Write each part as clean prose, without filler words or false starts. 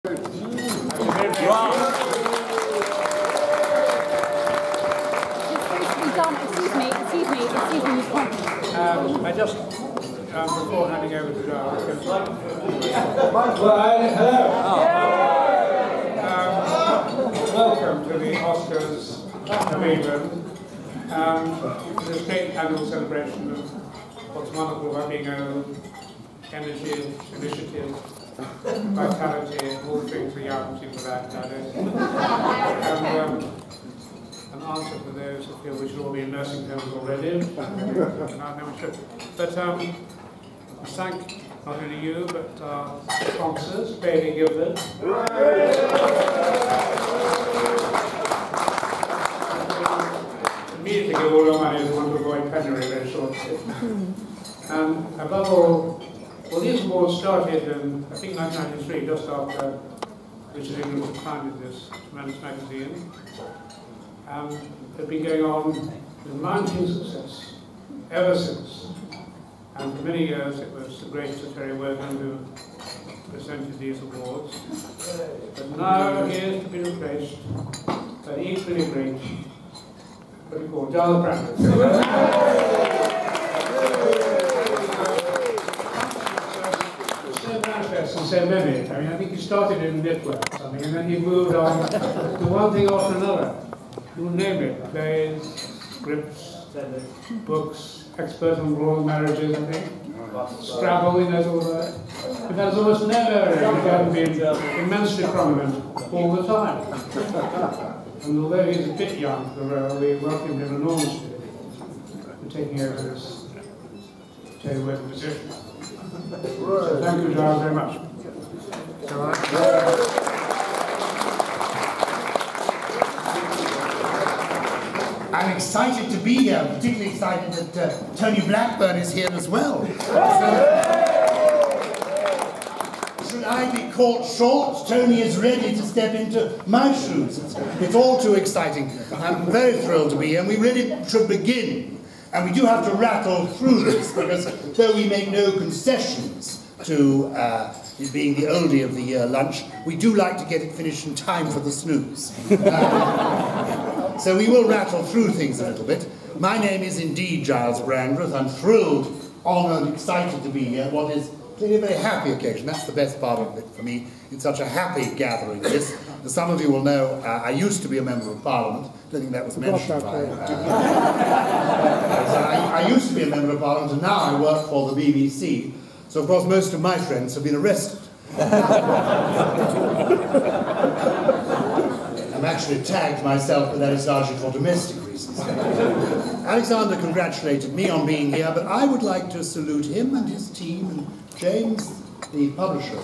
I just, before handing over to Giles, welcome to the Oscars of England, this great annual celebration of what's wonderful about being old, energy, initiative, vitality, all things the young people like nowadays. And an answer for those who feel we should all be in nursing homes already. No, we should. But thank not only you, but our sponsors, Bailey Gilbert. Immediately give all your money to want to avoid penury very shortly. And above all, well, these awards started in, I think, 1993, just after Richard England founded this tremendous magazine. They've been going on with mounting success ever since. And for many years it was the great Sir Terry Wogan who presented these awards. But now he is to be replaced by the equally great, what do you call, Giles Brandon. And so many. I mean, I think he started in knitwear or something, and then he moved on to one thing after another. You name it: plays, scripts, books, expert on royal marriages, I think. Scrabble, he knows all that. But that's almost never been immensely prominent all the time. And although he's a bit young for the role, we welcome him enormously for taking over this Taylor position. So thank you, Giles, very much. I'm excited to be here. I'm particularly excited that Tony Blackburn is here as well. Should I be caught short, Tony is ready to step into my shoes. It's all too exciting. I'm very thrilled to be here, and we really should begin. And we do have to rattle through this, because though we make no concessions to it being the oldie of the year lunch, we do like to get it finished in time for the snooze. So we will rattle through things a little bit. My name is indeed Giles Brandreth. I'm thrilled, honoured, excited to be here. What is clearly a very happy occasion. That's the best part of it for me. It's such a happy gathering, this. As some of you will know, I used to be a Member of Parliament. I don't think that was mentioned by... I used to be a Member of Parliament, and now I work for the BBC. So, of course, most of my friends have been arrested. I'm actually tagged myself, but that is largely for domestic reasons. Alexander congratulated me on being here, but I would like to salute him and his team, and James, the publisher.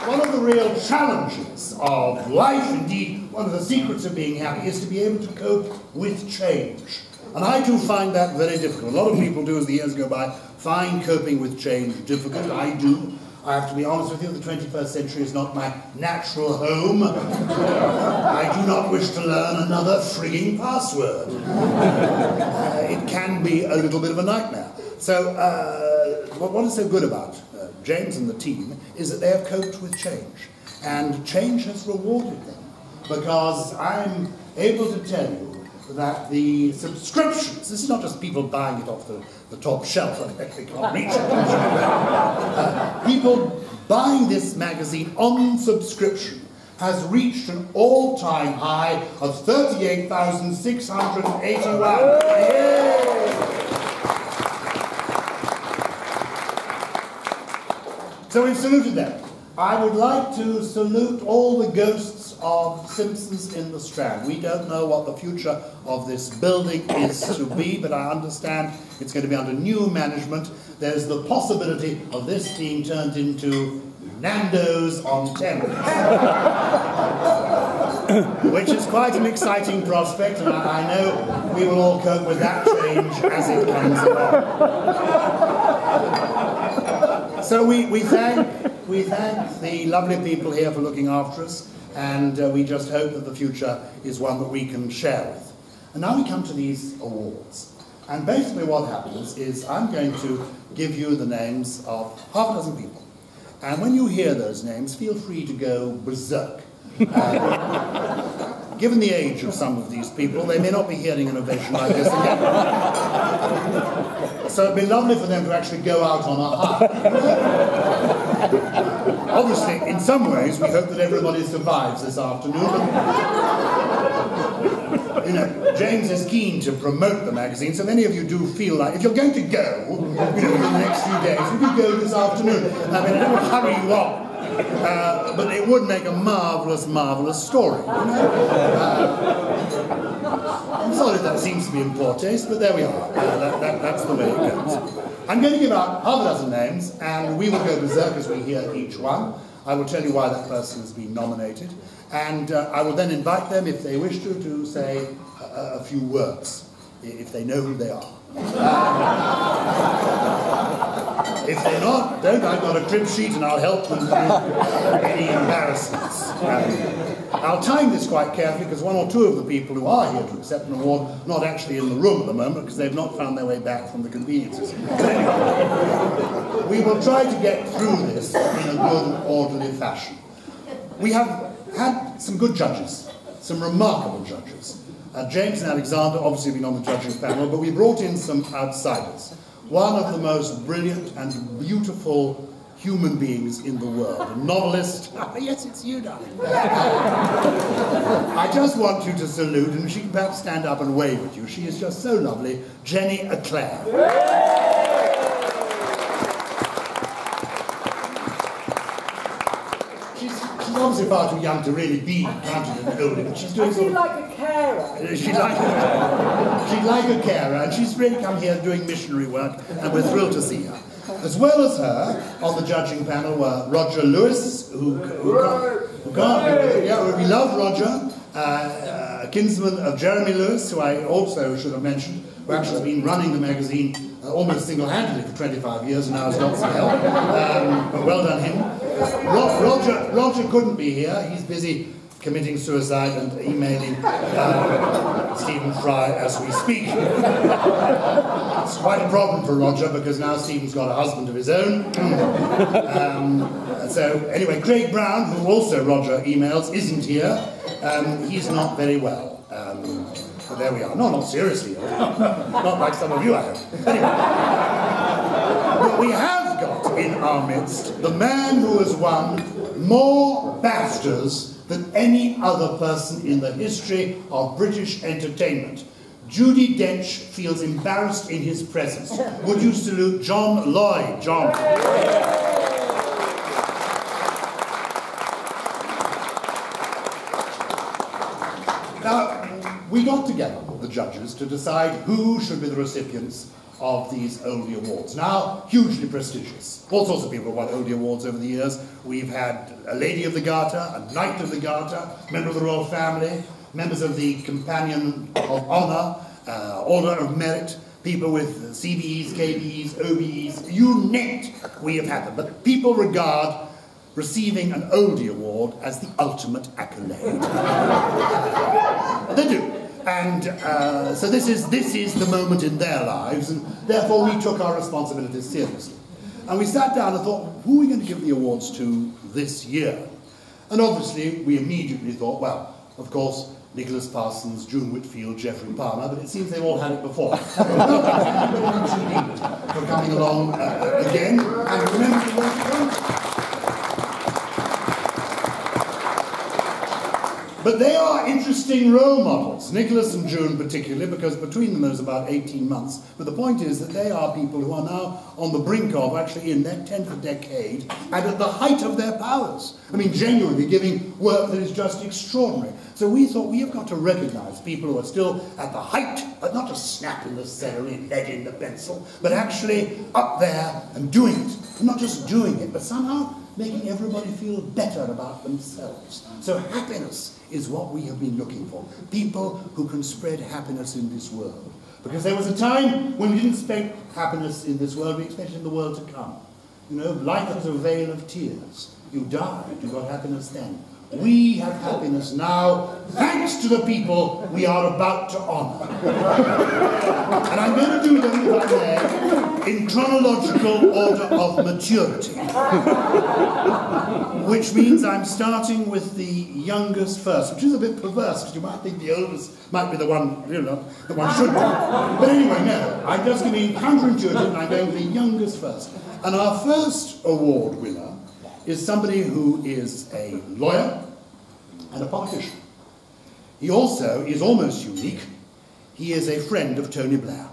One of the real challenges of life, indeed, one of the secrets of being happy, is to be able to cope with change. And I do find that very difficult. A lot of people do, as the years go by, find coping with change difficult. I do. I have to be honest with you, the 21st century is not my natural home. I do not wish to learn another frigging password. It can be a little bit of a nightmare. So, what is so good about James and the team is that they have coped with change. And change has rewarded them, because I'm able to tell you that the subscriptions, this is not just people buying it off the top shelf, they can't reach it. People buying this magazine on subscription has reached an all-time high of 38,681. So we've saluted them. I would like to salute all the ghosts of Simpsons in the Strand. We don't know what the future of this building is to be, but I understand it's going to be under new management. There's the possibility of this being turned into Nando's on Thames, which is quite an exciting prospect, and I know we will all cope with that change as it comes along. So we thank the lovely people here for looking after us, and we just hope that the future is one that we can share with. And now we come to these awards. And basically what happens is I'm going to give you the names of half a dozen people. And when you hear those names, feel free to go berserk. Given the age of some of these people, they may not be hearing an ovation like this again. So it'd be lovely for them to actually go out on a high. Obviously, in some ways, we hope that everybody survives this afternoon. You know, James is keen to promote the magazine, so many of you do feel like, if you're going to go, you know, in the next few days, you could go this afternoon. I mean, it would hurry you on. But it would make a marvellous, marvellous story. You know? I'm sorry that seems to be in poor taste, but there we are. That's the way it goes. I'm going to give out half a dozen names, and we will go berserk as we hear each one. I will tell you why that person has been nominated, and I will then invite them, if they wish to say a few words, if they know who they are. If they're not, don't. I've got a crib sheet and I'll help them through any embarrassments. I'll time this quite carefully because one or two of the people who are here to accept an award are not actually in the room at the moment because they've not found their way back from the conveniences. But anyway, we will try to get through this in a good and orderly fashion. We have had some good judges, some remarkable judges. James and Alexander obviously have been on the judging panel, but we brought in some outsiders. One of the most brilliant and beautiful human beings in the world, a novelist. Yes, it's you, darling. I just want you to salute, and she can perhaps stand up and wave at you. She is just so lovely, Jenny Eclair. She's obviously far too young to really be counted as Oldie, but she's doing something like a carer. She'd like a carer, and she's really come here doing missionary work, and we're thrilled to see her. As well as her, on the judging panel were Roger Lewis, who can't, yeah, we love Roger, a kinsman of Jeremy Lewis, who I also should have mentioned, who actually has been running the magazine almost single-handedly for 25 years and now has got some help. But well done him. Roger couldn't be here. He's busy committing suicide and emailing Stephen Fry as we speak. It's quite a problem for Roger because now Stephen's got a husband of his own. So anyway, Craig Brown, who also Roger emails, isn't here. He's not very well. But there we are. No, not seriously. Not like some of you, I hope. Anyway. But we have got in our midst the man who has won more BAFTAs than any other person in the history of British entertainment. Judi Dench feels embarrassed in his presence. Would you salute John Lloyd? John. Now, we got together, the judges, to decide who should be the recipients of these Oldie Awards. Now, hugely prestigious. All sorts of people have won Oldie Awards over the years. We've had a Lady of the Garter, a Knight of the Garter, member of the Royal Family, members of the Companion of Honour, Order of Merit, people with CBEs, KBEs, OBEs, you name it, we have had them. But people regard receiving an Oldie Award as the ultimate accolade. They do. And so this is the moment in their lives, and therefore we took our responsibilities seriously. And we sat down and thought, who are we going to give the awards to this year? And obviously we immediately thought, well, of course, Nicholas Parsons, June Whitfield, Geoffrey Palmer, but it seems they've all had it before. Thank you very much indeed for coming along again, and remember to welcome. But they are interesting role models, Nicholas and June particularly, because between them there's about 18 months. But the point is that they are people who are now on the brink of, actually in their 10th decade, and at the height of their powers. I mean, genuinely giving work that is just extraordinary. So we thought we have got to recognise people who are still at the height, but not just snapping the celery, lead in the pencil, but actually up there and doing it. And not just doing it, but somehow making everybody feel better about themselves. So happiness is what we have been looking for. People who can spread happiness in this world. Because there was a time when we didn't expect happiness in this world, we expected in the world to come. You know, life is a vale of tears. You died, you got happiness then. We have happiness now, thanks to the people we are about to honour. And I'm going to do them, if I may, in chronological order of maturity. Which means I'm starting with the youngest first, which is a bit perverse, because you might think the oldest might be the one, you know, the one should be. But anyway, no, I'm just giving counterintuitive, and I'm going with the youngest first. And our first award winner is somebody who is a lawyer and a politician. He also is almost unique. He is a friend of Tony Blair.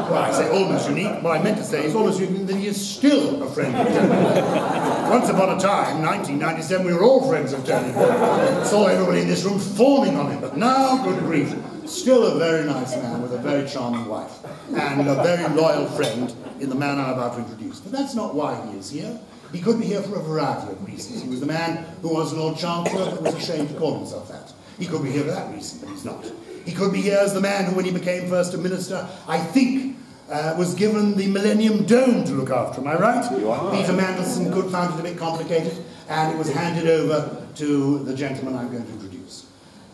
Well, I say almost unique. What I meant to say is almost unique that he is still a friend of Tony Blair. Once upon a time, 1997, we were all friends of Tony Blair. Saw everybody in this room fawning on him, but now, good grief, still a very nice man with a very charming wife and a very loyal friend in the man I'm about to introduce. But that's not why he is here. He could be here for a variety of reasons. He was the man who was Lord Chancellor but was ashamed to call himself that. He could be here for that reason, but he's not. He could be here as the man who, when he became First Minister, I think, was given the Millennium Dome to look after. Am I right? Peter Mandelson could find it a bit complicated, and it was handed over to the gentleman I'm going to introduce.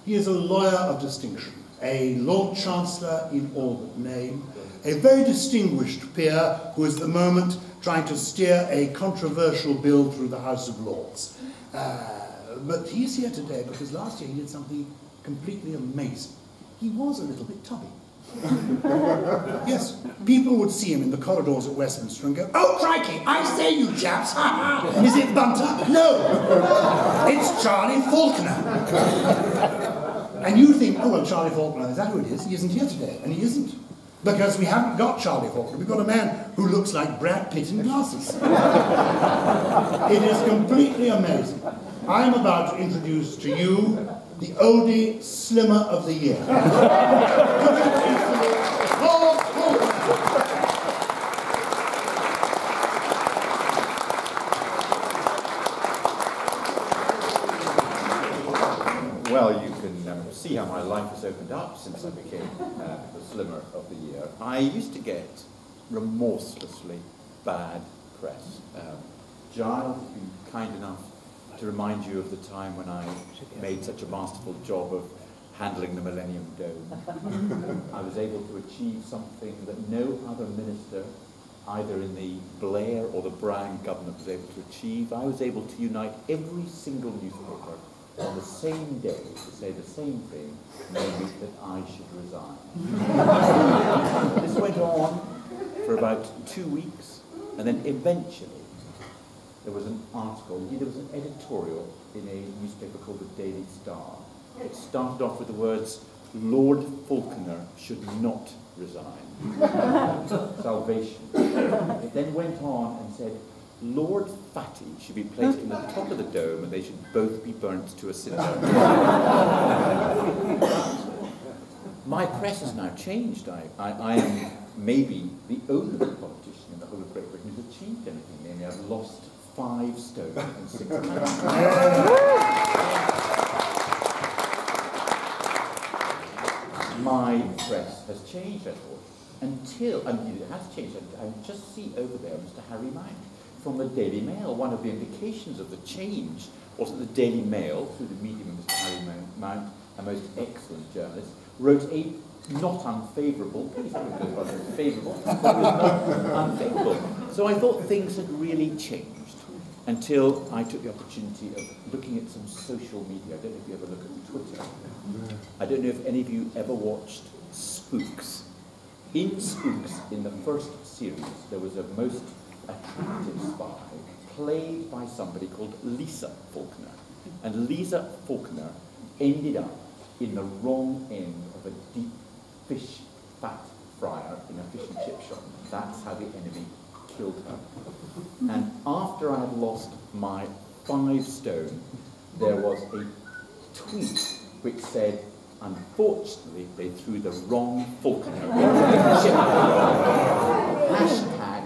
He is a lawyer of distinction, a Lord Chancellor in all but name, a very distinguished peer who is at the moment trying to steer a controversial bill through the House of Lords. But he's here today because last year he did something completely amazing. He was a little bit tubby. Yes, people would see him in the corridors at Westminster and go, "Oh, crikey, I say, you chaps, is it Bunter? No, it's Charlie Faulkner." And you think, "Oh, well, Charlie Faulkner, is that who it is? He isn't here today." And he isn't. Because we haven't got Charlie Faulkner. We've got a man who looks like Brad Pitt in glasses. It is completely amazing. I'm about to introduce to you the Oldie Slimmer of the Year. Well, you can see how my life has opened up since I became the Slimmer of the Year. I used to get remorselessly bad press. Giles has been kind enough to remind you of the time when I made such a masterful job of handling the Millennium Dome. I was able to achieve something that no other minister, either in the Blair or the Brown government, was able to achieve. I was able to unite every single newspaper on the same day to say the same thing, namely that I should resign. This went on for about 2 weeks, and then eventually there was an article, indeed there was an editorial in a newspaper called the Daily Star. It started off with the words, "Lord Faulkner should not resign." Salvation. It then went on and said, "Lord Fatty should be placed in the top of the dome and they should both be burnt to a cinder." My press has now changed. I am maybe the only politician in the whole of Great Britain who's achieved anything. Namely, I've lost 5 stone in 6 months. My press has changed, I thought, until, I mean, it has changed. I just see over there Mr. Harry Mount from the Daily Mail. One of the indications of the change was that the Daily Mail, through the medium of Mr. Harry Mount, a most excellent journalist, wrote a not unfavourable, please don't go about favourable, but it was not unfavourable. So I thought things had really changed until I took the opportunity of looking at some social media. I don't know if you ever look at Twitter. I don't know if any of you ever watched Spooks. In Spooks, in the first series, there was a most attractive spy played by somebody called Lisa Faulkner. And Lisa Faulkner ended up in the wrong end of a deep fish fat fryer in a fish and chip shop. That's how the enemy killed her. And after I had lost my 5 stone, there was a tweet which said, "Unfortunately, they threw the wrong Faulkner into the chip fryer." Hashtag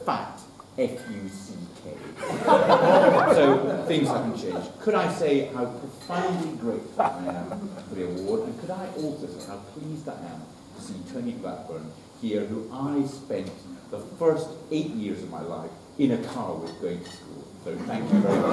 fat F-U-C-K. So things haven't changed. Could I say how profoundly grateful I am for the award, and could I also say how pleased I am to see Tony Blackburn here, who I spent the first 8 years of my life in a car with going to school. So thank you very much.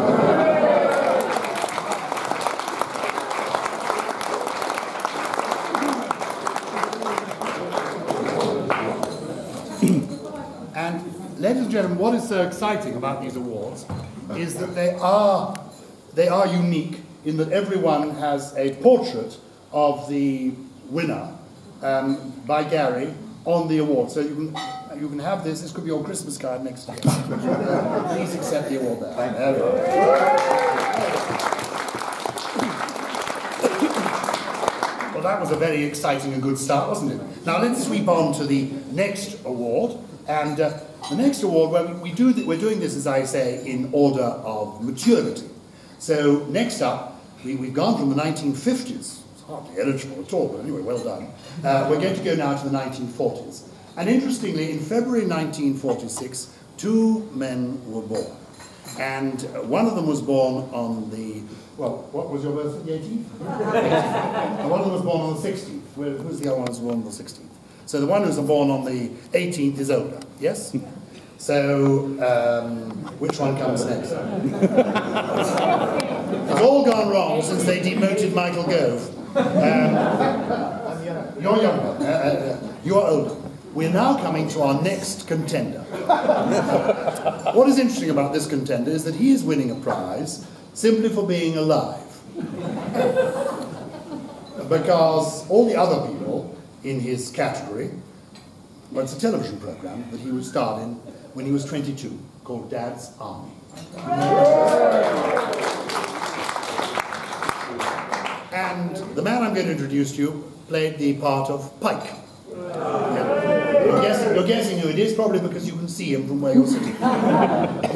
And, ladies and gentlemen, what is so exciting about these awards is that they are unique in that everyone has a portrait of the winner by Gary on the award. So you can have this. This could be your Christmas card next year. Please accept the award there. Thank you. Well, that was a very exciting and good start, wasn't it? Now let's sweep on to the next award. And the next award, well, we're doing this, as I say, in order of maturity. So next up, we've gone from the 1950s. It's hardly eligible at all, but anyway, well done. We're going to go now to the 1940s. And interestingly, in February 1946, 2 men were born. And one of them was born on the, well, what was your birthday, the 18th? And one of them was born on the 16th. Who's the other one who was born on the 16th? So the one who was born on the 18th is older, yes? So, which one comes next? It's all gone wrong since they demoted Michael Gove. You're younger, you're older. We're now coming to our next contender. What is interesting about this contender is that he is winning a prize simply for being alive. Because all the other people in his category, well, it's a television program that he would start in when he was 22, called Dad's Army. And the man I'm going to introduce to you played the part of Pike. You're guessing who it is, probably because you can see him from where you're sitting.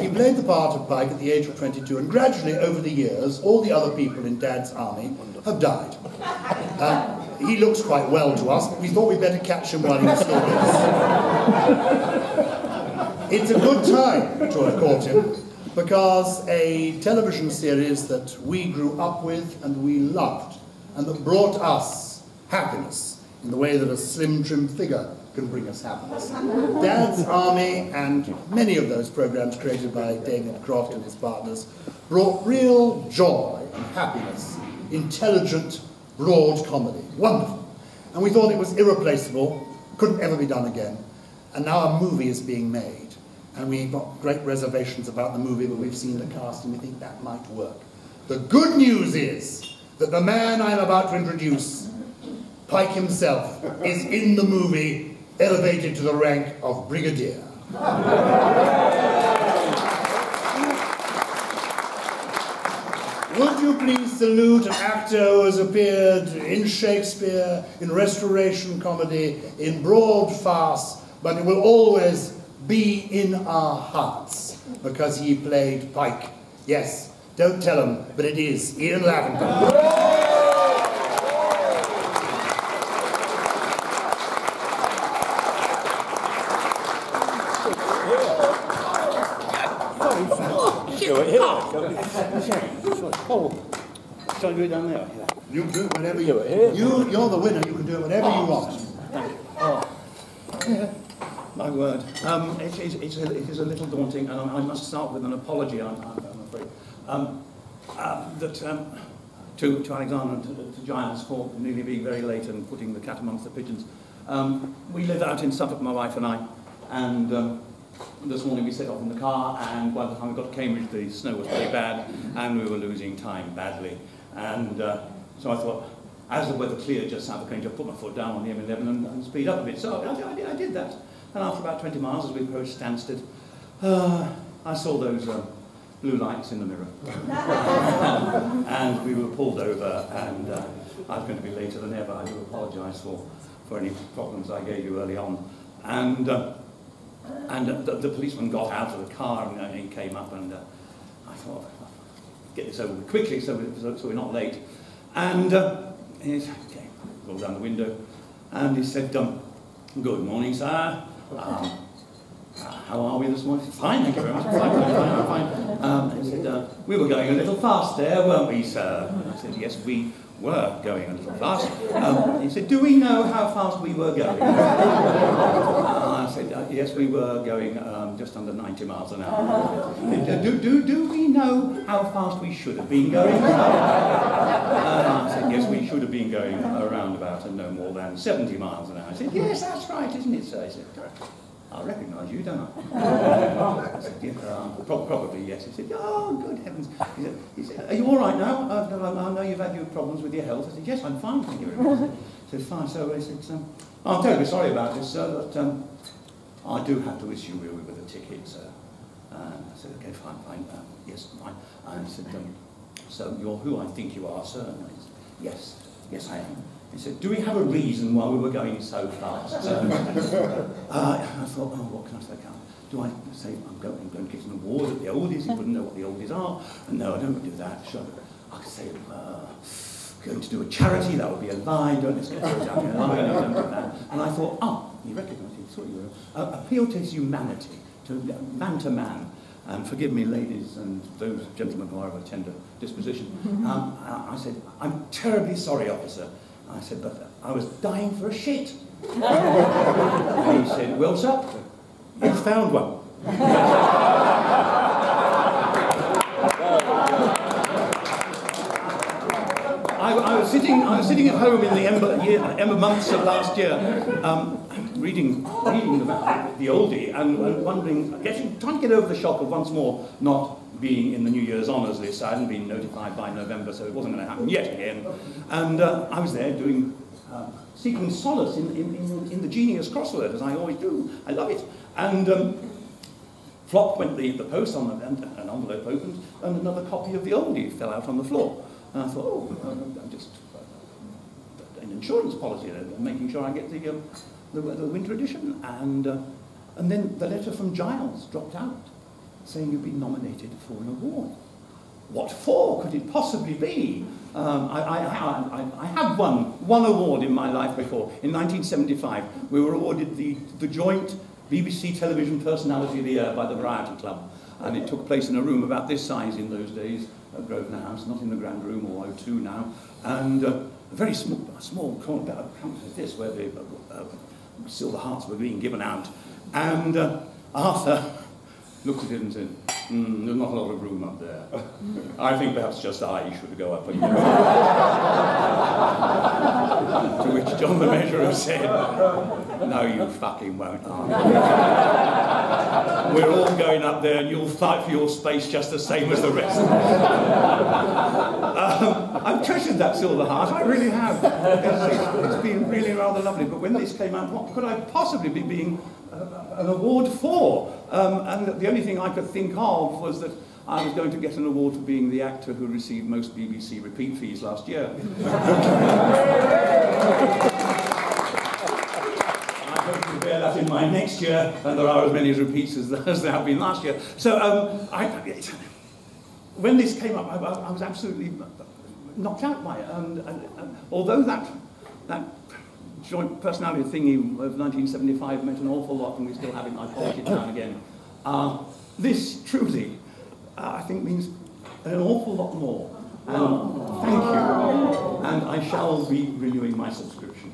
He played the part of Pike at the age of 22, and gradually, over the years, all the other people in Dad's Army have died. He looks quite well to us, but we thought we'd better catch him while he was still with us. It's a good time to have caught him, because a television series that we grew up with and we loved, and that brought us happiness in the way that a slim, trim figure can bring us happiness. Dad's Army and many of those programs created by David Croft and his partners brought real joy and happiness, intelligent, broad comedy. Wonderful. And we thought it was irreplaceable, couldn't ever be done again. And now a movie is being made. And we've got great reservations about the movie, but we've seen the cast and we think that might work. The good news is that the man I'm about to introduce, Pike himself, is in the movie elevated to the rank of Brigadier. Would you please salute an actor who has appeared in Shakespeare, in Restoration comedy, in broad farce, but it will always be in our hearts, because he played Pike. Yes, don't tell him, but it is Ian Lavender. Oh, shall I do it down there? Yeah. You can do it whenever you want. You're the winner, you can do it whenever you want. Thank you. Oh. Yeah. My word. It is a little daunting, and I must start with an apology, I'm afraid. To Alexander and to Giles for nearly being very late and putting the cat amongst the pigeons. We live out in Suffolk, my wife and I, and this morning we set off in the car, and by the time we got to Cambridge the snow was pretty bad and we were losing time badly, and so I thought, as the weather cleared just south of Cambridge, I put my foot down on the M11 and speed up a bit. So I did that, and after about 20 miles as we approached Stansted, I saw those blue lights in the mirror. And we were pulled over, and I was going to be later than ever. I do apologise for any problems I gave you early on. And the policeman got out of the car, and he came up, and I thought, get this over with quickly so we're not late. And he rolled down the window, and he said, good morning, sir. How are we this morning? Fine, thank you very much. Fine. He said, we were going a little fast there, weren't we, sir? And I said, yes, we were going a little fast. He said, do we know how fast we were going? I said, yes, we were going just under 90 miles an hour. Do we know how fast we should have been going? I said, yes, we should have been going around about and no more than 70 miles an hour. I said, yes, that's right, isn't it, sir? He said, I recognise you, don't I? I said, yeah, probably yes. He said, oh, good heavens. He said, are you all right now? I know you've had your problems with your health. I said, yes, I'm fine, thank you very much. He said, fine. So I said, I'm terribly sorry about this, sir, but I do have to issue you with a ticket, sir. I said, okay, fine, yes, fine. And he said, so you're who I think you are, sir? And I said, yes, I am. He said, do we have a reason why we were going so fast? I thought, oh, what can I say? Do I say I'm going to get an award at the Oldies? He wouldn't know what the Oldies are. And no, I don't do that. Sure. I could say, going to do a charity, that would be a lie. Don't do that. And I thought, he recognised, he thought you were appeal to his humanity, to man to man. And forgive me, ladies, and those gentlemen who are of a tender disposition. I said, I'm terribly sorry, officer. I said, but I was dying for a shit. And he said, well, sir, you found one. I was sitting at home in the ember months of last year, reading about the Oldie and wondering, trying to get over the shock of once more not being in the New Year's Honours list. I hadn't been notified by November, so it wasn't going to happen yet again. And I was there doing, seeking solace in the genius crossword, as I always do. I love it. And flop went the post on an envelope opened, and another copy of the Oldie fell out on the floor. And I thought, I'm just an insurance policy, making sure I get the winter edition. And then the letter from Giles dropped out, saying you've been nominated for an award. What for could it possibly be? I have won one award in my life before. In 1975, we were awarded the joint BBC Television Personality of the Year by the Variety Club. And it took place in a room about this size in those days, at Grosvenor House, not in the Grand Room or O2 now. And a very small corner like this, where the silver hearts were being given out. And Arthur looked at it and said, there's not a lot of room up there. I think perhaps just I should go up and to which John the Measurer said, no, you fucking won't, we're all going up there and you'll fight for your space just the same as the rest. I've treasured that silver heart, I really have. It's been really rather lovely, but when this came out, what could I possibly be being an award for? And the only thing I could think of was that I was going to get an award for being the actor who received most BBC repeat fees last year. I hope to bear that in mind next year, and there are as many repeats as there have been last year. So when this came up, I was absolutely knocked out by it. And although that joint personality thingy of 1975 meant an awful lot, and we still have it, and I polish it now and again. This truly, I think, means an awful lot more. And thank you. And I shall be renewing my subscription.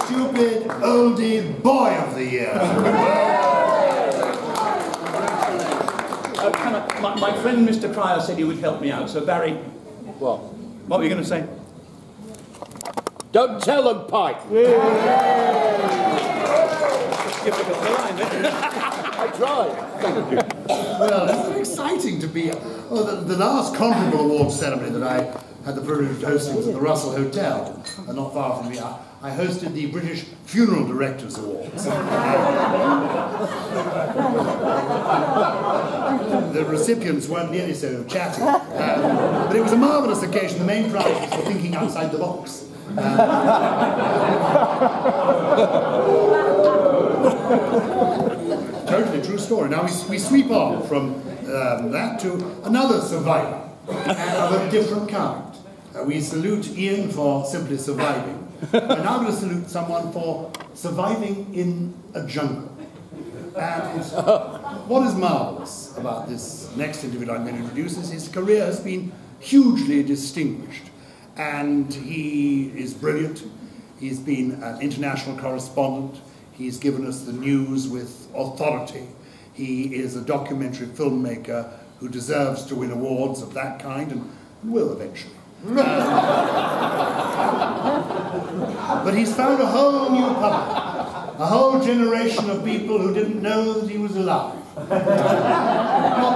Stupid Oldie Boy of the Year. My friend Mr. Cryer said he would help me out, so Barry... What were you going to say? Don't tell them, Pike! I tried. Thank you. Well, it's very exciting to be... the last comparable awards ceremony that I had the privilege of hosting was at the Russell Hotel, not far from here. I hosted the British Funeral Directors Awards. The recipients weren't nearly so chatty, but it was a marvellous occasion. The main prize was for thinking outside the box. Totally true story. Now we sweep on from that to another survivor of a different kind. We salute Ian for simply surviving. We're now going to salute someone for surviving in a jungle. And what is marvellous about this next individual I'm going to introduce is his career has been hugely distinguished. And he is brilliant. He's been an international correspondent. He's given us the news with authority. He is a documentary filmmaker who deserves to win awards of that kind and will eventually. But he's found a whole new public, a whole generation of people who didn't know that he was alive. Not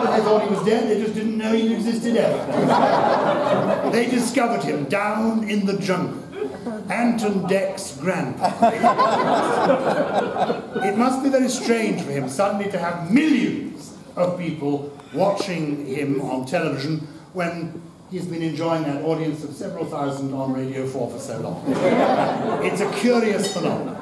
that they thought he was dead, they just didn't know he existed ever. They discovered him down in the jungle. Anton Deck's grandpa. It must be very strange for him suddenly to have millions of people watching him on television when he's been enjoying that audience of several thousand on Radio 4 for so long. It's a curious phenomenon.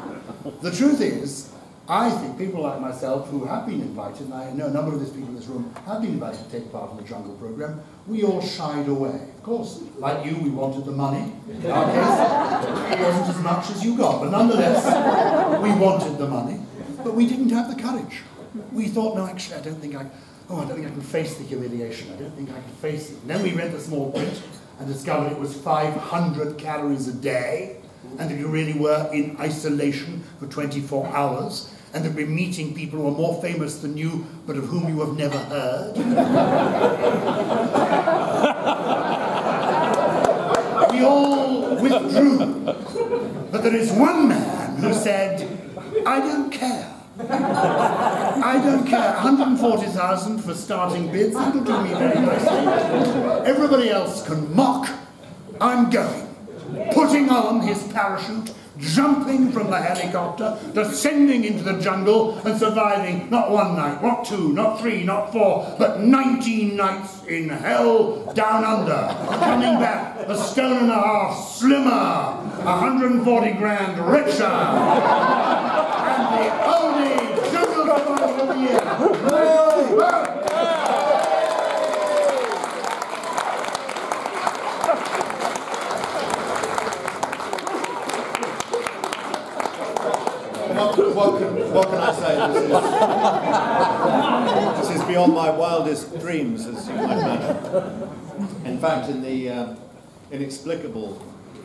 The truth is, I think people like myself who have been invited, and I know a number of these people in this room have been invited to take part in the Jungle programme, we all shied away. Of course, like you, we wanted the money. In our case, it wasn't as much as you got, but nonetheless, we wanted the money, but we didn't have the courage. We thought, no, actually, I don't think I can face the humiliation. I don't think I can face it. And then we read the small print and discovered it was 500 calories a day, and that you really were in isolation for 24 hours, and that we're meeting people who are more famous than you, but of whom you have never heard. We all withdrew. But there is one man who said, I don't care. I don't care. 140,000 for starting bids, that'll do me very nicely. Everybody else can mock. I'm going. Putting on his parachute, jumping from the helicopter, descending into the jungle and surviving not one night, not two, not three, not four, but 19 nights in hell down under. Coming back a stone and a half slimmer, 140 grand richer. And the Oldie Jungle Survivor of the Year. What can I say? This is beyond my wildest dreams, as you might imagine. In fact, in the inexplicable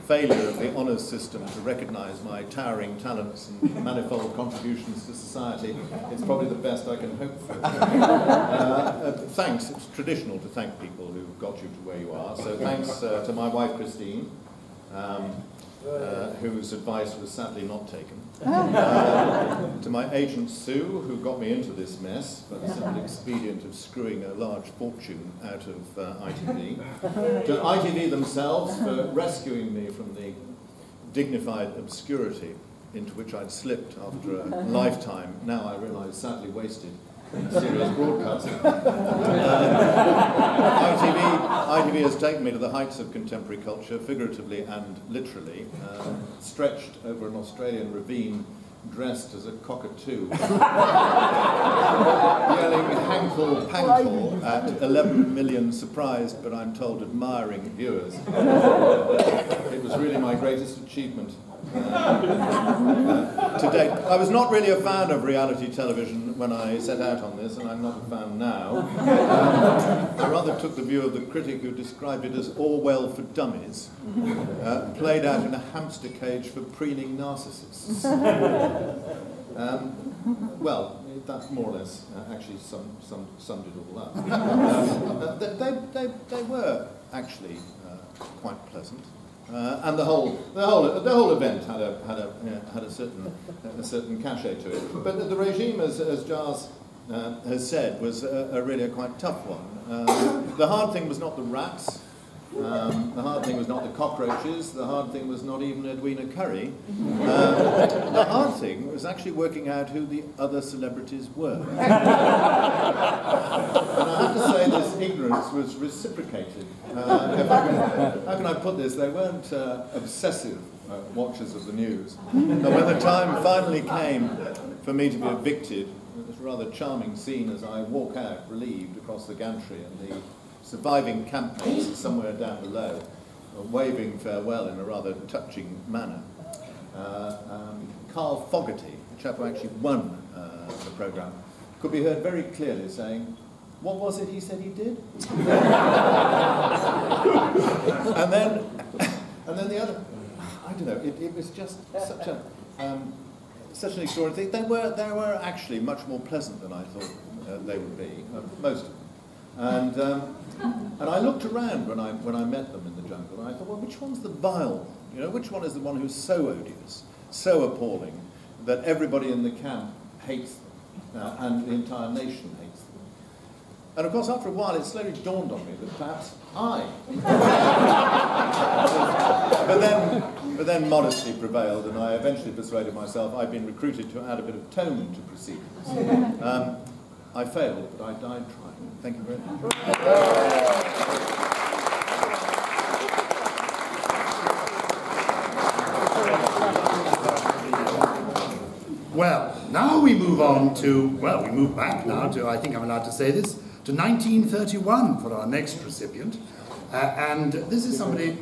failure of the honours system to recognise my towering talents and manifold contributions to society, it's probably the best I can hope for. Thanks. It's traditional to thank people who got you to where you are. So thanks to my wife, Christine, whose advice was sadly not taken. To my agent Sue, who got me into this mess by the simple expedient of screwing a large fortune out of ITV. To ITV themselves for rescuing me from the dignified obscurity into which I'd slipped after a lifetime, now I realise sadly wasted, in serious broadcasting. ITV has taken me to the heights of contemporary culture, figuratively and literally, stretched over an Australian ravine, dressed as a cockatoo, yelling hankle pankle at 11 million surprised, but I'm told admiring viewers. It was really my greatest achievement to date. I was not really a fan of reality television when I set out on this, and I'm not a fan now. I rather took the view of the critic who described it as Orwell for dummies, played out in a hamster cage for preening narcissists. Well, that more or less actually summed it all up. They were actually quite pleasant. And the whole event had a certain cachet to it. But the regime, as Giles has said, was really a quite tough one. The hard thing was not the rats. The hard thing was not the cockroaches. The hard thing was not even Edwina Curry. The hard thing was actually working out who the other celebrities were. And I have to say this ignorance was reciprocated. How can I put this? They weren't obsessive watchers of the news. And when the time finally came for me to be evicted, it was a rather charming scene as I walk out, relieved, across the gantry, and the surviving campmates somewhere down below, waving farewell in a rather touching manner. Carl Fogarty, the chap who actually won the programme, could be heard very clearly saying, "What was it he said he did?" and then the other, I don't know. It was just such an extraordinary thing. They were actually much more pleasant than I thought they would be, most of them. And I looked around when I met them in the jungle, and I thought, well, which one's the vile one? You know, which one is the one who's so odious, so appalling, that everybody in the camp hates them, and the entire nation hates them? And of course, after a while, it slowly dawned on me that perhaps I. but then modesty prevailed, and I eventually persuaded myself I'd been recruited to add a bit of tone to proceedings. I failed, but I died trying. Thank you very much. Well, now we move on to, well, we move back now to, I think I'm allowed to say this, to 1931 for our next recipient. And this is somebody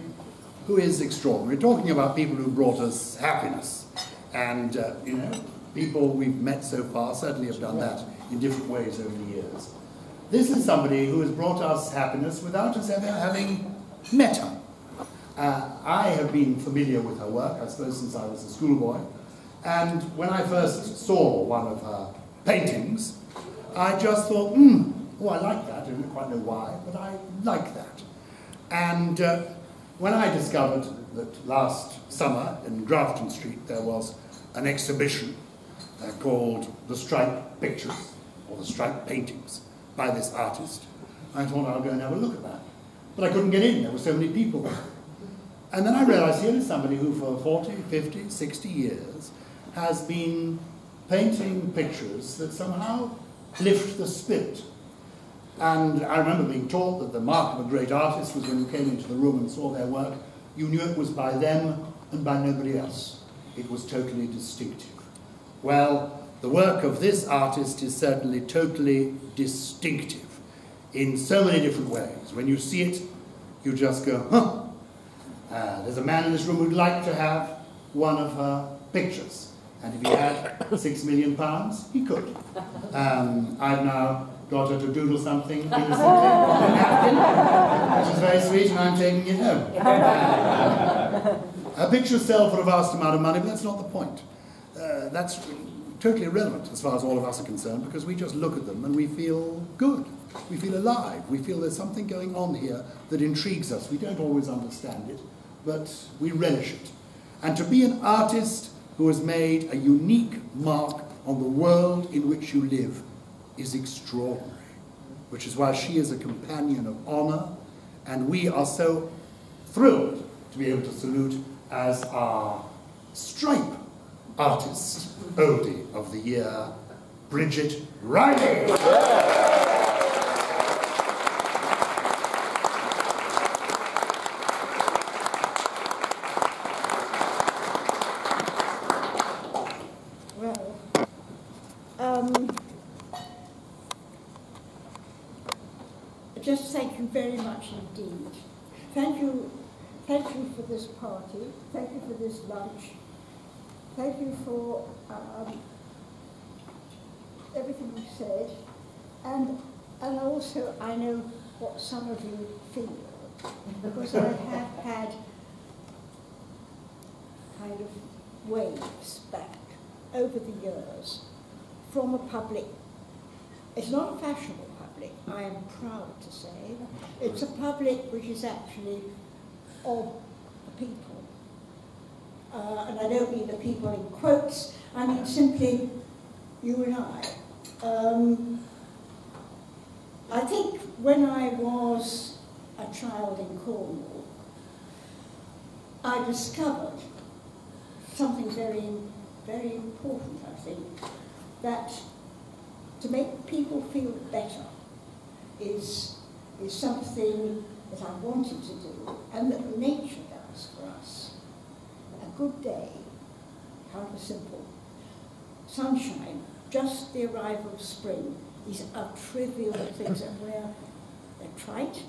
who is extraordinary. We're talking about people who brought us happiness. And, you know, people we've met so far certainly have done that in different ways over the years. This is somebody who has brought us happiness without us ever having met her. I have been familiar with her work, I suppose, since I was a schoolboy. And when I first saw one of her paintings, I just thought, oh, I like that. I don't quite know why, but I like that. And when I discovered that last summer in Grafton Street there was an exhibition called The Striped Pictures, or The Striped Paintings, by this artist, I thought I'll go and have a look at that. But I couldn't get in, there were so many people there. And then I realized here is somebody who for 40, 50, 60 years has been painting pictures that somehow lift the spirit. And I remember being taught that the mark of a great artist was when you came into the room and saw their work, you knew it was by them and by nobody else. It was totally distinctive. Well, the work of this artist is certainly totally distinctive in so many different ways. When you see it, you just go, huh. There's a man in this room who'd like to have one of her pictures. And if he had £6 million, he could. I've now got her to doodle something innocently on a napkin, which is very sweet, and I'm taking it home. Her pictures sell for a vast amount of money, but that's not the point. That's totally irrelevant as far as all of us are concerned, because we just look at them and we feel good. We feel alive. We feel there's something going on here that intrigues us. We don't always understand it, but we relish it. And to be an artist who has made a unique mark on the world in which you live is extraordinary, which is why she is a companion of honor, and we are so thrilled to be able to salute as our stripe artist, Oldie of the year, Bridget Riley. Just thank you very much indeed. Thank you for this party. Thank you for this lunch. Thank you for everything you said. And also, I know what some of you feel, because I have had kind of waves back over the years from a public. It's not a fashionable public, I am proud to say. It's a public which is actually of the people. And I don't mean the people in quotes, I mean simply you and I think when I was a child in Cornwall, I discovered something very, very important, I think, that to make people feel better is something that I wanted to do, and that nature does for us. A good day, however simple, sunshine, just the arrival of spring, these are trivial things, and they're trite,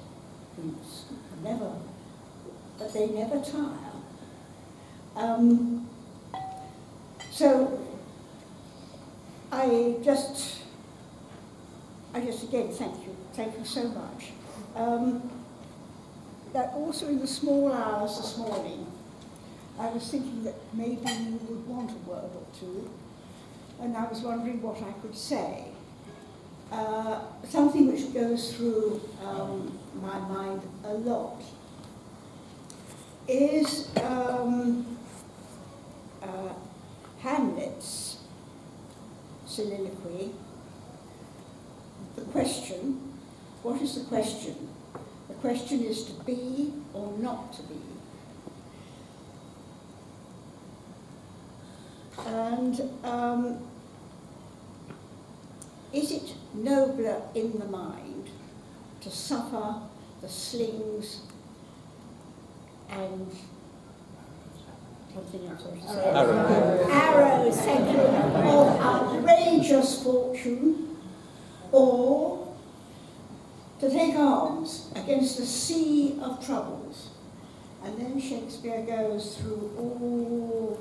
but they never tire. So I just I just again thank you so much. That also in the small hours this morning, I was thinking that maybe you would want a word or two, and I was wondering what I could say. Something which goes through my mind a lot is Hamlet's soliloquy. The question, what is the question? The question is to be or not to be. And is it nobler in the mind to suffer the slings and something else I should say? Arrows, thank you, of outrageous fortune, or to take arms against a sea of troubles? And then Shakespeare goes through all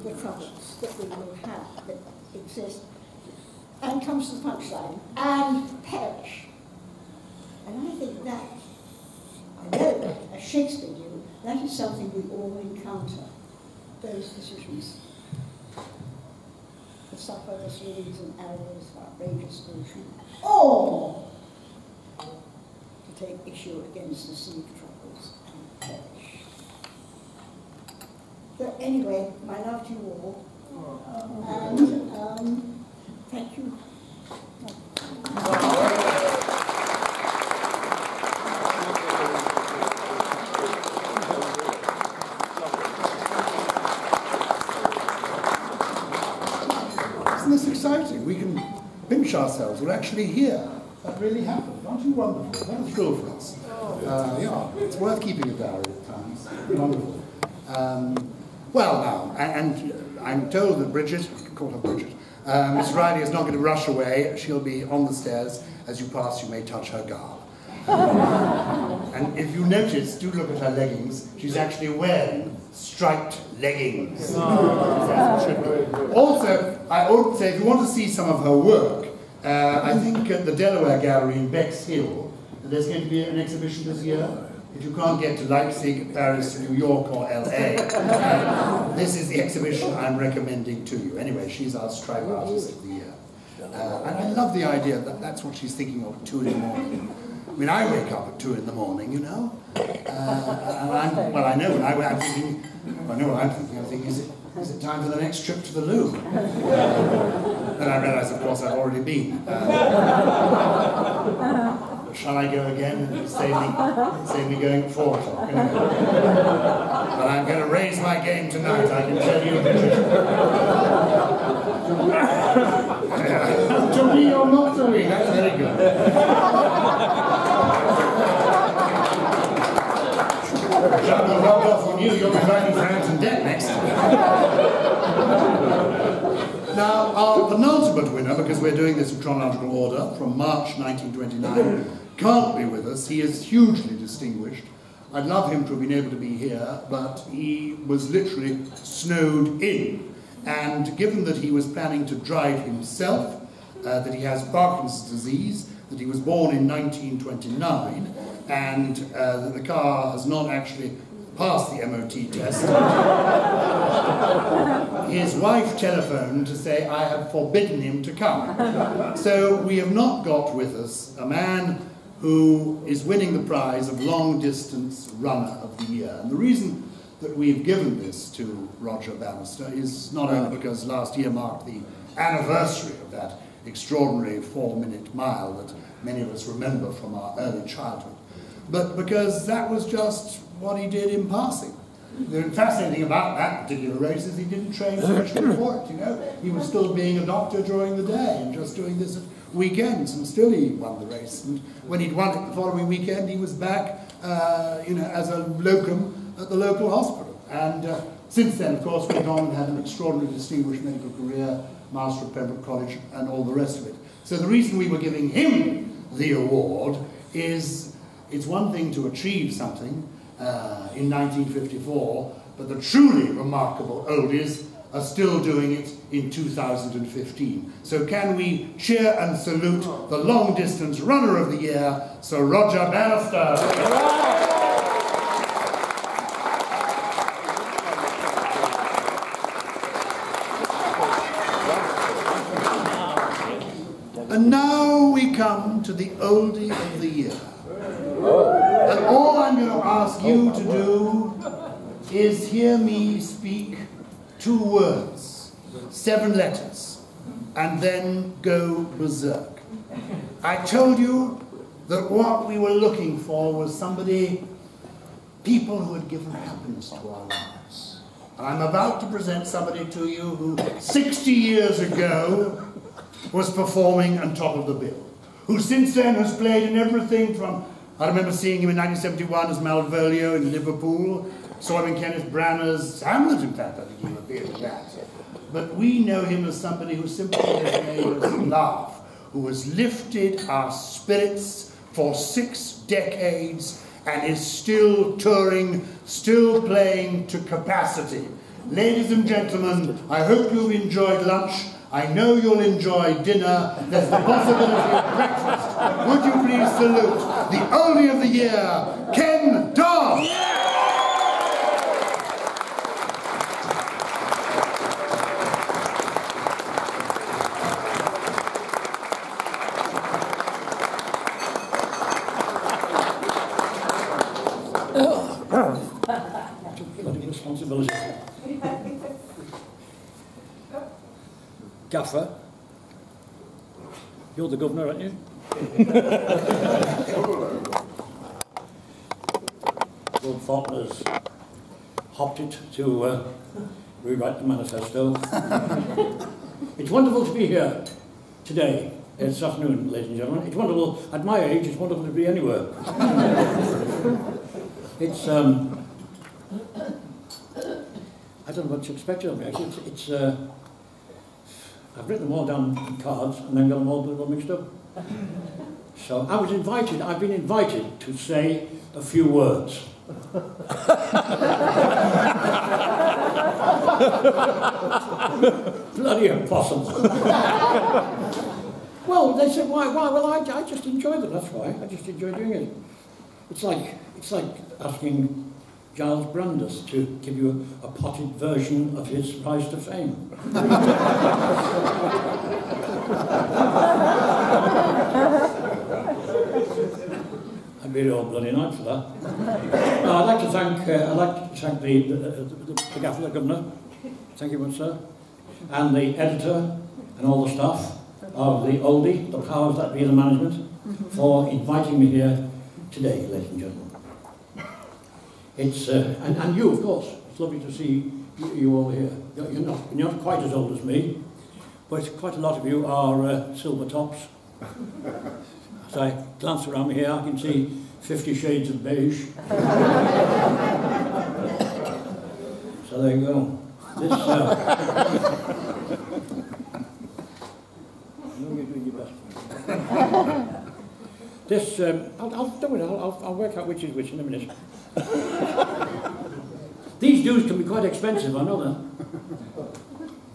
the troubles that we will have, that exist, and comes to the punchline, and perish. And I think that, I know that, as Shakespeare knew, that is something we all encounter, those decisions. To suffer the slings and arrows of outrageous fortune, or to take issue against the sea of troubles and perish. So anyway, my love to you all, and thank you. Isn't this exciting? We can pinch ourselves. We're actually here. That really happened. Aren't you wonderful? What a thrill for us. Yeah, it's worth keeping a diary at times. Wonderful. Well, now, and I'm told that Bridget, I can call her Bridget, Miss Riley is not going to rush away. She'll be on the stairs. As you pass, you may touch her garb. And if you notice, do look at her leggings. She's actually wearing striped leggings. Also, I ought to say, if you want to see some of her work, I think at the Delaware Gallery in Bexhill, there's going to be an exhibition this year. If you can't get to Leipzig, Paris, New York, or LA, this is the exhibition I'm recommending to you. Anyway, she's our Stripe Artist of the Year. And I love the idea that that's what she's thinking of at 2 in the morning. I mean, I wake up at 2 in the morning, you know. And I know when I'm thinking, I know what I'm thinking. I'm thinking, is it time for the next trip to the Louvre? Then I realise, of course, I've already been. Shall I go again and save me going at 4 o'clock? You know? But I'm going to raise my game tonight, I can tell you. To me or not to me, that's very good. Shall I rub off on you? You'll be writing for Hampton Debt next. Now, our penultimate winner, because we're doing this in chronological order, from March 1929, can't be with us. He is hugely distinguished. I'd love him to have been able to be here, but he was literally snowed in. And given that he was planning to drive himself, that he has Parkinson's disease, that he was born in 1929, and that the car has not actually passed the MOT test, his wife telephoned to say, I have forbidden him to come. So we have not got with us a man who is winning the prize of long distance runner of the year. And the reason that we've given this to Roger Bannister is not only because last year marked the anniversary of that extraordinary 4-minute mile that many of us remember from our early childhood, but because that was just what he did in passing. The fascinating thing about that particular race is he didn't train specially for it, you know. He was still being a doctor during the day and just doing this at weekends, and still he won the race. And when he'd won it the following weekend, he was back, you know, as a locum at the local hospital. And since then, of course, went on and had an extraordinarily distinguished medical career, Master of Pembroke College, and all the rest of it. So the reason we were giving him the award is it's one thing to achieve something in 1954, but the truly remarkable oldies are still doing it in 2015. So can we cheer and salute the long-distance runner of the year, Sir Roger Bannister. And now we come to the oldie of the year. And all I'm going to ask you to do is hear me speak 2 words, 7 letters, and then go berserk. I told you that what we were looking for was people who had given happiness to our lives. And I'm about to present somebody to you who 60 years ago was performing on top of the bill, who since then has played in everything from, I remember seeing him in 1971 as Malvolio in Liverpool, saw him in Kenneth Branagh's Hamlet, in fact, I think he appeared in that. But we know him as somebody who simply has made us laugh, who has lifted our spirits for 6 decades and is still touring, still playing to capacity. Ladies and gentlemen, I hope you've enjoyed lunch. I know you'll enjoy dinner. There's the possibility of breakfast. Would you please salute the oldie of the year, Ken Dodd? Responsibility. Gaffer, you're the governor, aren't you? Lord Faulkner's hopped it to rewrite the manifesto. It's wonderful to be here today, this afternoon, ladies and gentlemen. It's wonderful, at my age, it's wonderful to be anywhere. It's, I don't know what to expect of me, actually. It's I've written them all down on cards and then got them all mixed up. So I've been invited to say a few words. Bloody opossums. Well, they said, why? Well, I just enjoy them, that's why. I just enjoy doing it. It's like asking Giles Brandis to give you a potted version of his rise to fame. I'd be all bloody night for that. No, I'd like to thank the gaffer, the governor. Thank you much, sir, and the editor and all the staff of the Oldie, the powers that be in the management, for inviting me here today, ladies and gentlemen. It's and you, of course. It's lovely to see you all here. You're not quite as old as me, but quite a lot of you are silver tops. As I glance around me here, I can see 50 shades of beige. So there you go. This. You're doing your best. This. I'll do it. I'll work out which is which in a minute. These dues can be quite expensive, I know that.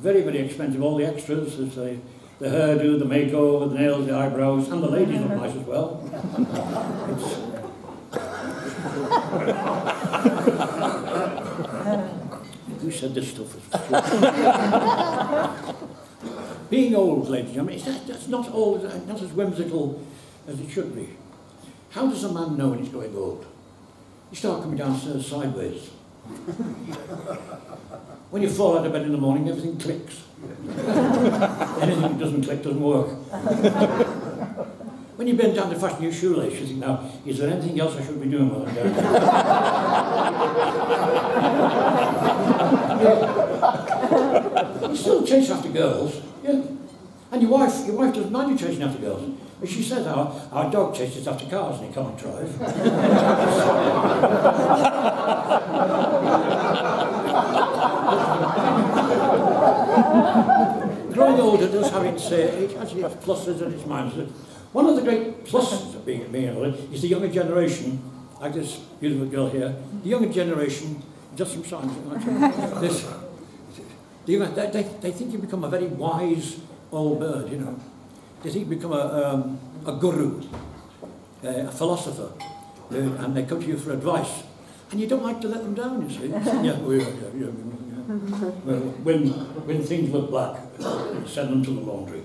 Very, very expensive. All the extras, the hairdo, the makeover, the nails, the eyebrows, and the ladies look nice as well. Who said this stuff was true? Being old, ladies and gentlemen, it's not as whimsical as it should be. How does a man know when he's going old? You start coming downstairs sideways. When you fall out of bed in the morning, everything clicks. Anything that doesn't click doesn't work. When you bend down to fasten your shoelace, you think, now, is there anything else I should be doing while I'm down? You still chase after girls, yeah. And your wife doesn't mind you chasing after girls. But she says our dog chases after cars and he can't drive. Growing older does have its pluses and its minuses. One of the great pluses of being older is the younger generation, like this beautiful girl here. The younger generation, just some signs. They think you become a very wise old bird, you know. They think you become a guru, a philosopher, and they come to you for advice. And you don't like to let them down, you see. Yeah. Well, when things look black, send them to the laundry.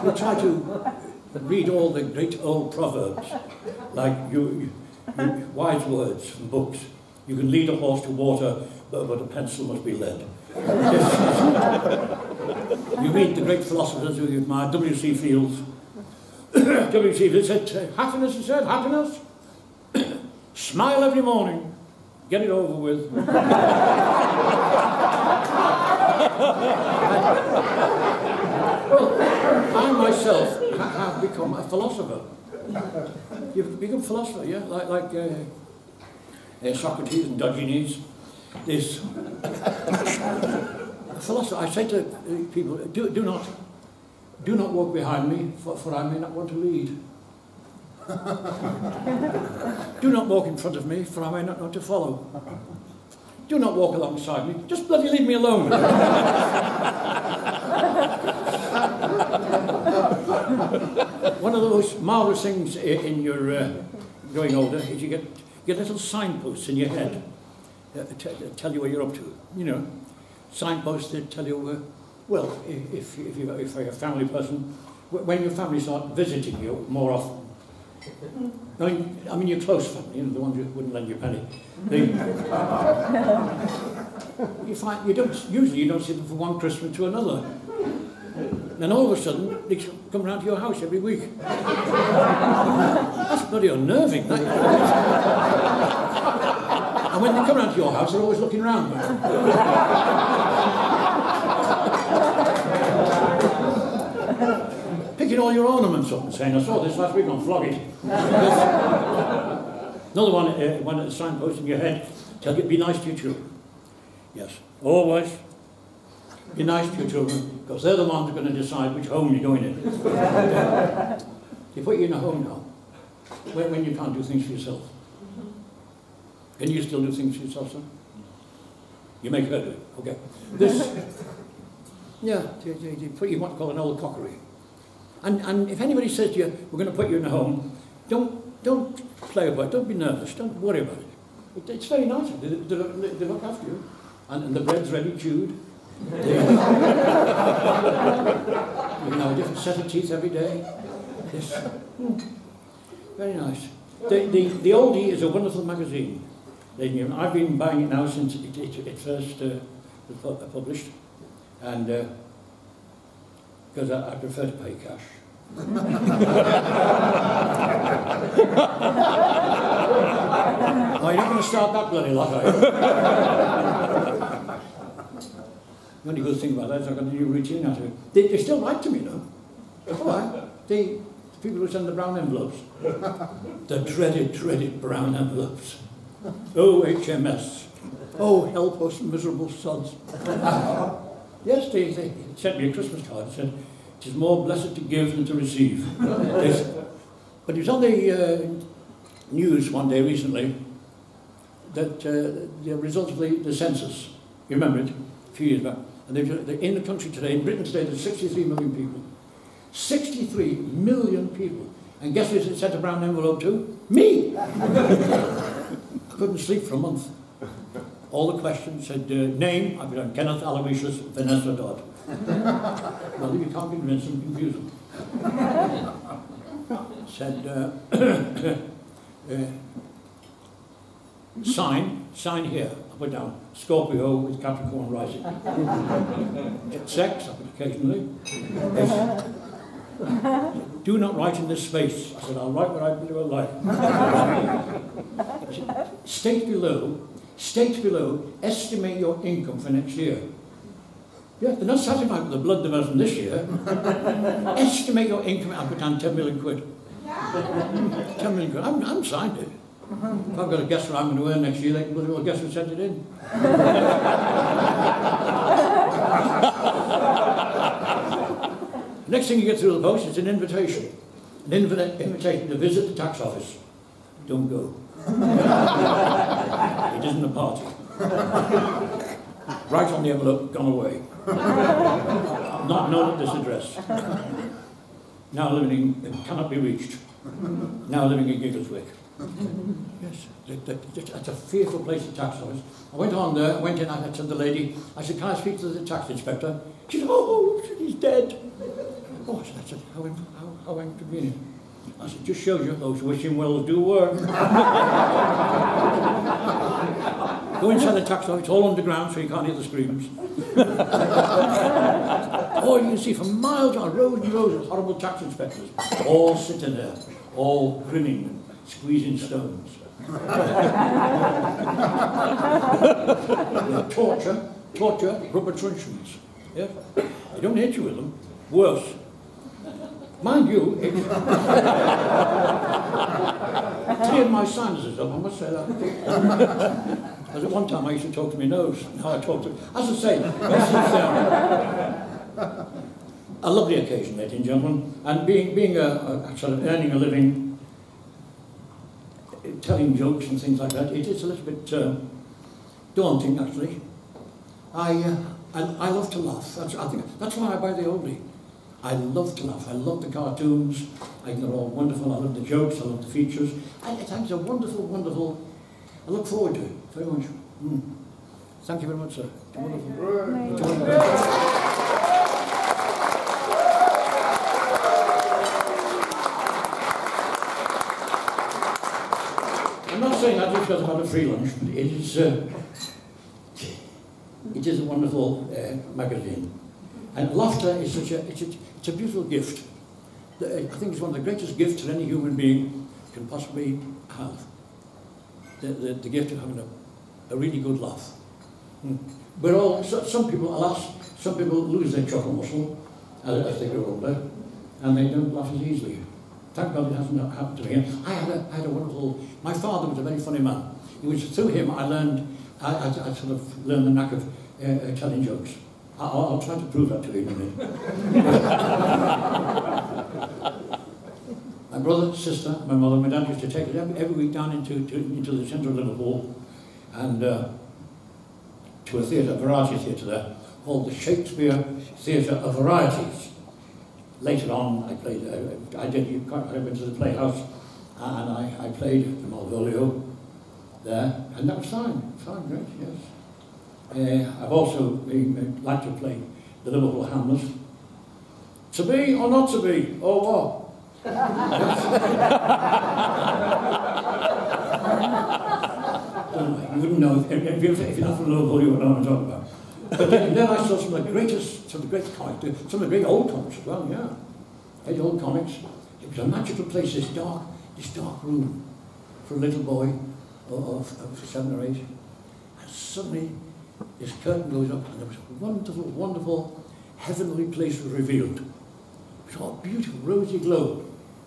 We try to read all the great old proverbs, like wise words from books. You can lead a horse to water, but a pencil must be lead. You read the great philosophers who you admire, W.C. Fields. W.C. Fields said, happiness, he said, happiness. Smile every morning. Get it over with. Well, I myself have become a philosopher. You've become a philosopher, yeah? Like Socrates and Diogenes. This philosopher, I say to people, do not walk behind me, for I may not want to lead. Do not walk in front of me, for I may not want to follow. Do not walk alongside me, just bloody leave me alone. One of the most marvellous things in your growing older is you get little signposts in your head that tell you where you're up to. You know, signposts that tell you, well, if you're a family person, when your family start visiting you more often. I mean your close family, you know, the ones who wouldn't lend you a penny. You find you don't see them from one Christmas to another. Then all of a sudden they come round to your house every week. That's bloody unnerving. And when they come round to your house, they're always looking round. Picking all your ornaments up and saying, I saw this last week on Floggy. Another one at the signpost in your head, tell you, be nice to your children. Yes, always be nice to your children, because they're the ones who are going to decide which home you're going in. They put you in a home now, when you can't do things for yourself. Can you still do things for yourself, son? You make her do it, okay. This, yeah, they put you in what you call an old cockery. And if anybody says to you, we're going to put you in a home, don't play about it, don't be nervous, don't worry about it. It's very nice, they look after you. And the bread's ready chewed. You have a different set of teeth every day. Yes. Very nice. The Oldie is a wonderful magazine. I've been buying it now since it first was published. And because I prefer to pay cash. Oh, you're not going to start that bloody lot, are you? The only good thing about that is I've got a new routine out of it. They still write to me, though. All right. The people who send the brown envelopes. The dreaded brown envelopes. Oh, HMS. Oh, help us miserable sods. Yes, they sent me a Christmas card and said, it is more blessed to give than to receive. But it was on the news one day recently that the result of the census, you remember it, a few years back, and they're in the country today, in Britain today, there's 63 million people. 63 million people. And guess who it sent a brown envelope to? Me! I couldn't sleep for a month. All the questions said, name, I put down Kenneth Aloysius Vanessa Dodd. Well, if you can't convince them, confuse them. Said, sign here. I put down Scorpio with Capricorn rising. Sex, I put occasionally. Do not write in this space. I said, I'll write what I do like. State below, estimate your income for next year. Yeah, they're not satisfied with the blood development this year. Estimate your income, I put down 10 million quid. 10 million quid, I'm signed it. If I've got to guess what I'm going to earn next year, they can well guess who sent it in. Next thing you get through the post is an invitation. An invitation to visit the tax office. Don't go. It isn't a party. Right on the envelope, gone away. Not known at this address. Now living in, cannot be reached. Now living in Giggleswick. Yes, that's a fearful place, the tax office. I went on there, went in, I said to the lady, I said, can I speak to the tax inspector? She said, oh, he's dead. Oh, I said, how inconvenient. I said, just shows you those wishing wells do work. Go inside the tax office, it's all underground so you can't hear the screams. Oh, you can see for miles on, rows and rows of horrible tax inspectors, all sitting there, all grinning and squeezing stones. Yeah, torture, rubber truncheons. Yeah? They don't hit you with them. Worse. Mind you, it cleared my sinuses up, I must say that. Because at one time I used to talk to my nose, now I talk to... As I say, this is a lovely occasion, ladies and gentlemen, and being a sort of earning a living, telling jokes and things like that, it is a little bit daunting, actually. I love to laugh. I think that's why I buy the Oldie. I love to laugh. I love the cartoons. I think they're all wonderful. I love the jokes. I love the features. I think it's a wonderful, wonderful... I look forward to it very much. Thank you very much, sir. It's wonderful. I'm not saying that just because I've had a free lunch, but it is a wonderful magazine. And laughter is such it's a beautiful gift. I think it's one of the greatest gifts that any human being can possibly have. The gift of having a really good laugh. But some people, alas, some people lose their chuckle muscle as they grow older, and they don't laugh as easily. Thank God it hasn't happened to me. I had a wonderful... My father was a very funny man. It was through him I learned, I sort of learned the knack of telling jokes. I'll try to prove that to you in a minute. My brother, sister, my mother, my dad used to take us every week down into the centre of Liverpool and to a theatre, a variety theatre there, called the Shakespeare Theatre of Varieties. Later on, I played, I went to the Playhouse and I played the Malvolio there, and that was fine, great, yes. I've also liked to play the Liverpool Hamlet. To be or not to be, or what? You wouldn't know, if you're not from Liverpool, you wouldn't know what I'm talking about. But then I saw some of the greatest comics, some of the great old comics as well, yeah. Great old comics. It was a magical place, this dark room for a little boy of 7 or 8. And suddenly, this curtain goes up and there was a wonderful, wonderful, heavenly place was revealed. It was all beautiful, rosy glow.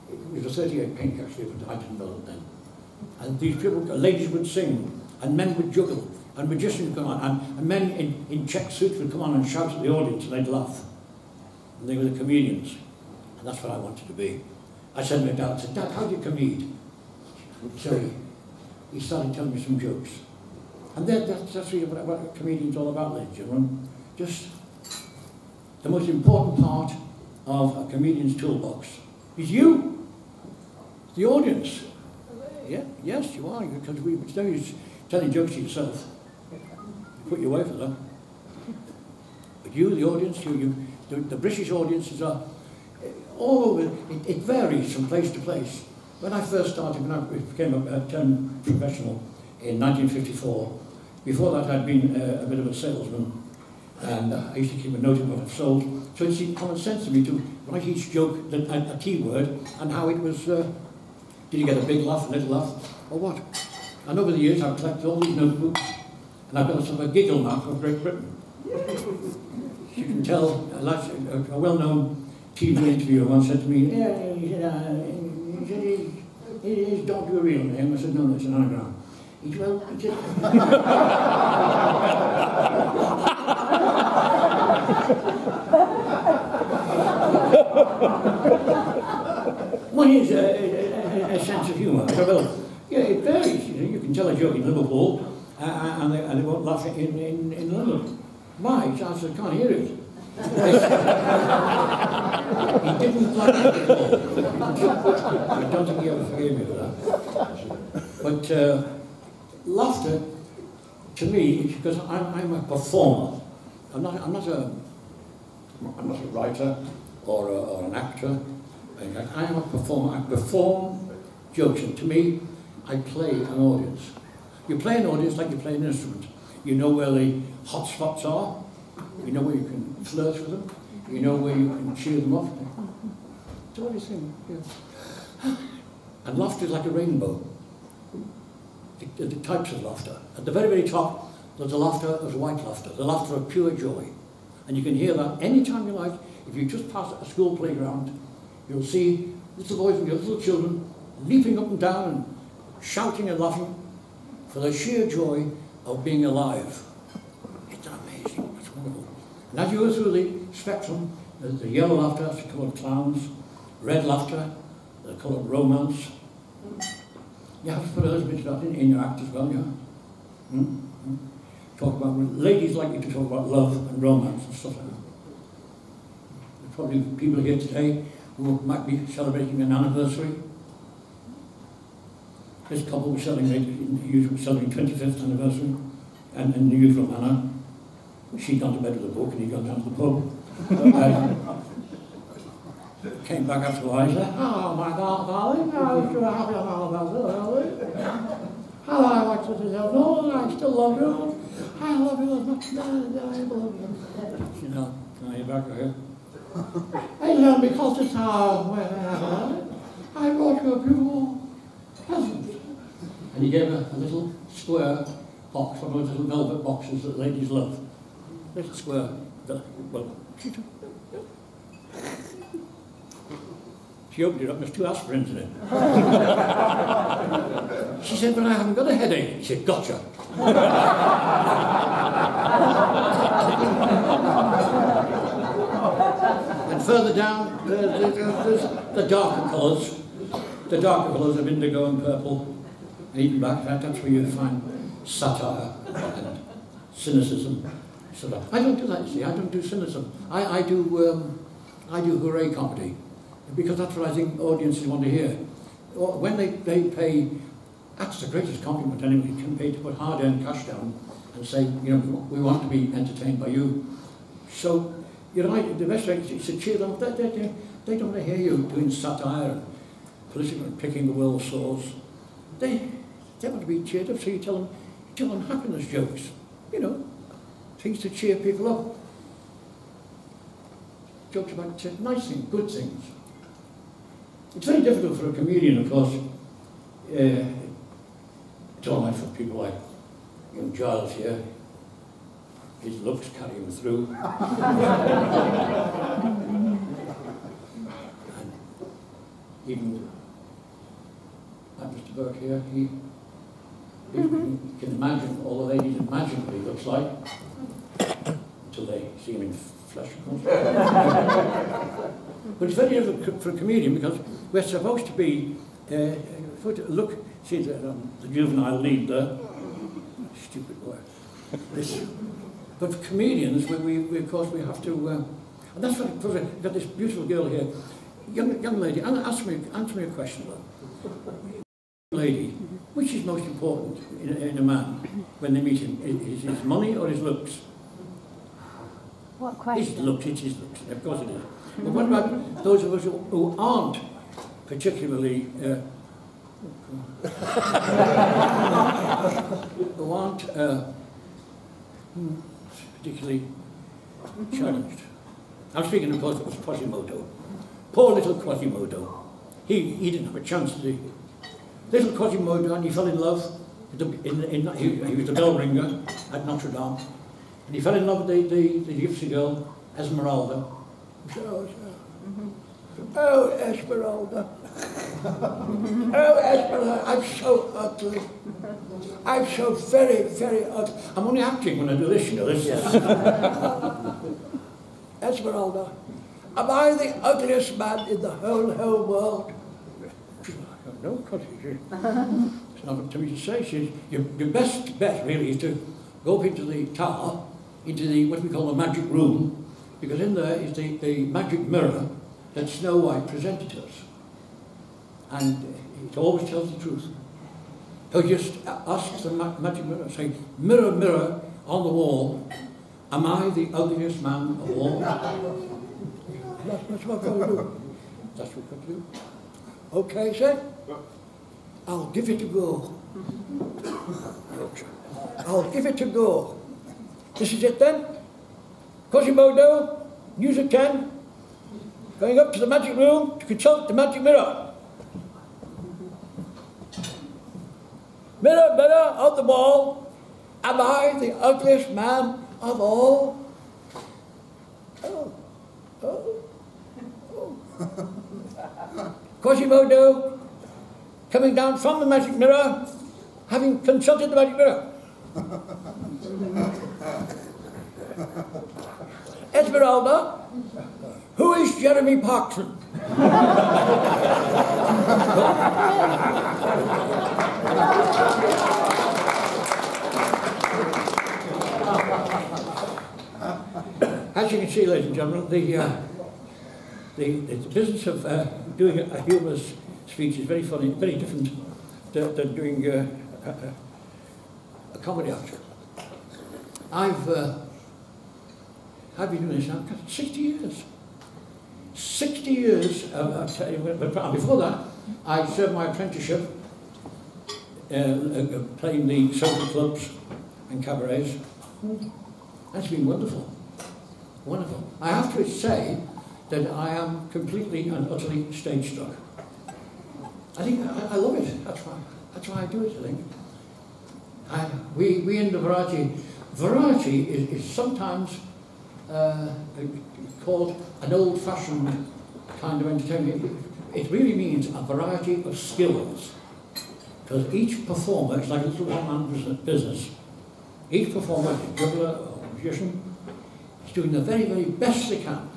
It was a 38 pink actually, but I didn't know it then. And these people, ladies would sing, and men would juggle, and magicians would come on, and men in check suits would come on and shout at the audience, and they'd laugh. And they were the comedians. And that's what I wanted to be. I said to my dad, Dad, how do you comedian? So he started telling me some jokes. And that's really what a comedian's all about, ladies and gentlemen. Just the most important part of a comedian's toolbox is you, the audience. Yeah, yes, you are, because it's no use telling jokes to yourself. You put you away for that. But you, the audience, the British audiences are all over. It varies from place to place. When I first started, when I became a turned professional in 1954, before that I'd been a bit of a salesman, and I used to keep a note of what I've sold. So it seemed common sense to me to write each joke, a keyword, and how it was, did you get a big laugh, a little laugh, or what? And over the years I've collected all these notebooks, and I've got sort of a giggle map of Great Britain. You can tell, a well-known TV interviewer once said to me, is Dog your real name? I said, no, it's an anagram. He said, well, one is a sense of humour. I said, well, yeah, it varies. You can tell a joke in Liverpool, and they won't laugh in London. Why? I said, I can't hear it. He didn't like it at all. I don't think he ever forgave me for that. But laughter, to me, is because I'm a performer. I'm not a writer or an actor. I am a performer. I perform jokes, and to me, I play an audience. You play an audience like you play an instrument. You know where the hot spots are. You know where you can flirt with them. You know where you can cheer them up. So what do you think? Yeah. And laughter is like a rainbow. The types of laughter. At the very, very top, there's the laughter, there's white laughter, the laughter of pure joy. And you can hear that any time you like. If you just pass a school playground, you'll see little boys and little children leaping up and down and shouting and laughing for the sheer joy of being alive. It's amazing, it's wonderful. And as you go through the spectrum, there's the yellow laughter, that's the colour of clowns, red laughter, the colour of romance. You have to put a little bit of that in your act as well, yeah? Talk about, ladies like you to talk about love and romance and stuff like that. There's probably people here today who might be celebrating an anniversary. This couple was celebrating 25th anniversary, and in the usual manner. She'd gone to bed with a book and he'd gone down to the pub. Came back after a while and said, "Oh my God, darling, I was so happy on anniversary. How I like to say, no, I still love you. I love you as much as I love you." You know, can I hear back here? And because it's how I brought you a beautiful present. And he gave her a little square box, one of those little velvet boxes that ladies love. Little square, well, she opened it up and there's 2 aspirins in it. She said, "But I haven't got a headache." He said, "Gotcha." And further down, there's the darker colours. The darker colours of indigo and purple. And even back that's where you find satire and cynicism. So I don't do that, you see. I don't do cynicism. I do hooray comedy, because that's what I think audiences want to hear. When they pay, that's the greatest compliment anybody can pay, to put hard-earned cash down and say, you know, we want to be entertained by you. So, you know, the best way is to cheer them up. They don't want to hear you doing satire and political and picking the world sores. They want to be cheered up, so you tell them happiness jokes, you know, things to cheer people up. Jokes about nice things, good things. It's very difficult for a comedian, of course. It's all right for people like young Giles here. His looks carry him through. And even Mr. Burke here, he can imagine, all the ladies imagine what he looks like until they see him in flesh, of course. But it's very difficult for a comedian, because we're supposed to be, look, see the juvenile lead there, stupid word. But for comedians, we of course we have to, and that's what we've got this beautiful girl here, young lady. Answer me a question, though. Lady, which is most important in a man when they meet him? Is his money or his looks? What question? His looks, it's his looks, of course it is. But what about those of us who aren't particularly, who aren't particularly challenged? I'm speaking, of course, of Quasimodo. Poor little Quasimodo. He didn't have a chance, did he? Little Quasimodo, and he fell in love. He was the bell ringer at Notre Dame. And he fell in love with the gypsy girl, Esmeralda. Oh, Esmeralda. Oh, Esmeralda, I'm so ugly. I'm so very, very ugly. I'm only acting when I do this, you know. This is Esmeralda, am I the ugliest man in the whole world? no, of course it's not up to me to say. Your best bet really is to go up into the tower, into the what we call the magic room, because in there is the magic mirror that Snow White presented to us. And it always tells the truth. So just ask the magic mirror, say, mirror, mirror on the wall, am I the ugliest man of all? That's what I've got to do. That's what we've got to do. Okay, sir? I'll give it a go. I'll give it a go. This is it then? Quasimodo, news at 10, going up to the magic room to consult the magic mirror. Mirror, mirror on the wall, am I the ugliest man of all? Oh, oh, oh. Quasimodo, coming down from the magic mirror, having consulted the magic mirror. Esmeralda, who is Jeremy Clarkson? As you can see, ladies and gentlemen, the business of doing a humorous speech is very funny, very different than doing a comedy act. I've been doing this now 60 years. 60 years, but before that, I served my apprenticeship playing the social clubs and cabarets. That's been wonderful. Wonderful. I have to say that I am completely and utterly stage struck. I think I love it. That's why I do it, I think. We in the variety is sometimes called an old-fashioned kind of entertainment. It really means a variety of skills. Because each performer is like a little one-man business. Each performer, a juggler or a magician, is doing the very, very best they can.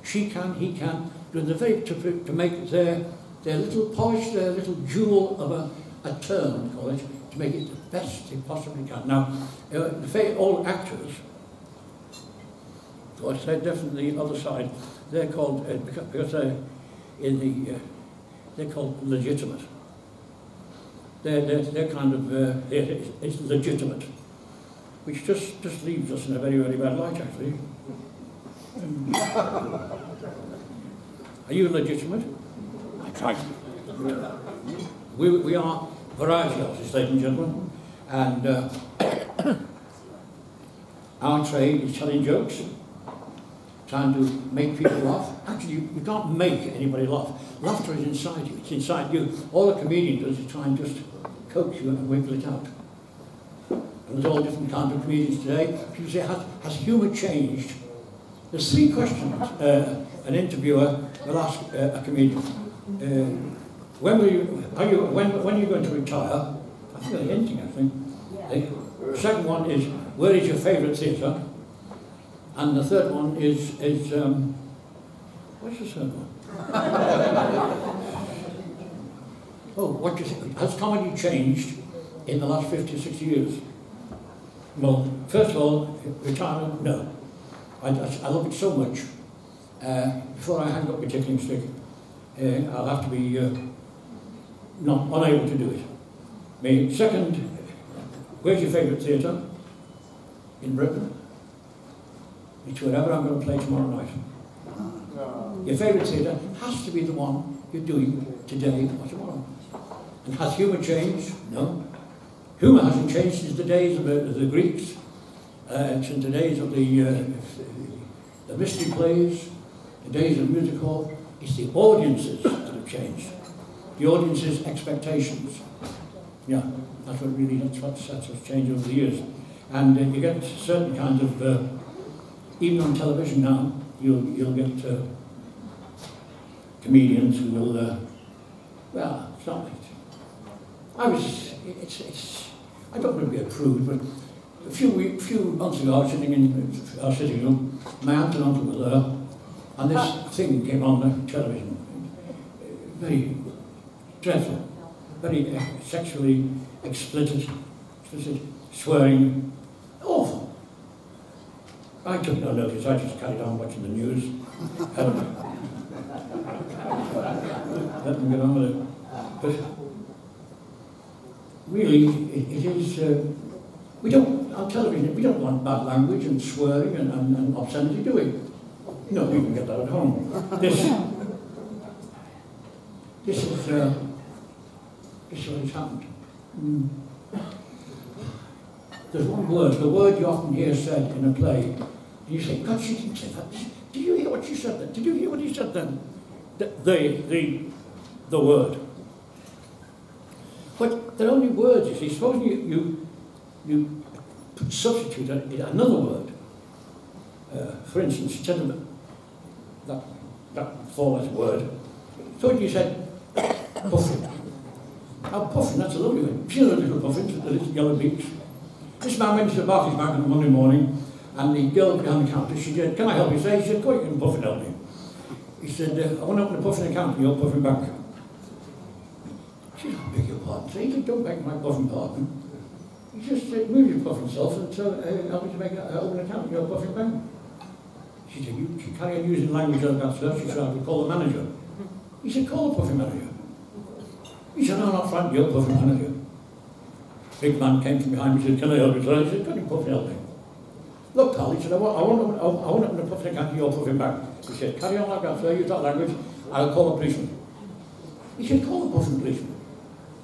She can, he can, doing the very to make their little polish, their little jewel of a turn, we call it, to make it the best they possibly can. Now, all actors, I said definitely the other side, they're called, because they're they're called legitimate. They're kind of, it's legitimate, which just leaves us in a very, very bad light, actually. Are you legitimate? I try. We are variety artists, ladies and gentlemen, and our trade is telling jokes, trying to make people laugh. Actually, you can't make anybody laugh. Laughter is inside you, it's inside you. All a comedian does is try and just coax you and wiggle it out. And there's all different kinds of comedians today. People say, has humour changed? There's three questions an interviewer will ask a comedian. When are you going to retire? I think they're hinting, I think. Yeah. The second one is, where is your favourite theatre? And the third one is what's the third one? Oh, what do you think? Has comedy changed in the last 50 or 60 years? Well, first of all, retirement, no. I love it so much. Before I hang up my tickling stick, I'll have to be unable to do it. Second, where's your favourite theatre? In Britain? It's wherever I'm going to play tomorrow night. No. Your favourite theatre has to be the one you're doing today or tomorrow. And has humour changed? No. Humour hasn't changed since the days of the Greeks, since the days of the mystery plays, the days of music hall. It's the audiences that have changed. The audience's expectations. Yeah, that's what's changed over the years. And you get certain kinds of, even on television now, you'll get comedians who will, well, it's not like I don't want to be a prude, but a few months ago I was sitting in our sitting room, my aunt and uncle were there, and this thing came on the television. Very dreadful. Very sexually explicit, swearing. Awful. I took no notice, I just carried on watching the news. Let them get on with it. But really, it is, we don't, on television, we don't want bad language and swearing and obscenity, do we? No, we can get that at home. This is what has happened. There's one word, the word you often hear said in a play, and you say, God, she didn't say that. Did you hear what she said then? Did you hear what he said then? The word. But they're only words, you see. Suppose you substitute another word. For instance, instead of that four-letter word, suppose you said puffin. Now, puffin, that's a lovely word. You know the little puffins, the little yellow beaks. This man went to the Barclays Bank on a Monday morning, and the girl behind the counter, she said, can I help you? He said, go, you can puffin help me. He said, I want to open a puffin account in your puffin bank. She said, I beg your pardon. So he said, don't beg my puffin pardon. He just said, move your puffin self and help me to make open an account in your puffin bank. She said, you carry on using language like that, sir. She said, I would call the manager. He said, call the puffin manager. He said, no, I'm not frightened, you're puffin manager. Big man came from behind me and said, can I help you? So I said, can you puffin help me? Look, pal, he said, I want to open a puffin account in your puffin bank. He said, carry on like that, sir, use that language, I'll call the policeman. He said, call the puffin policeman.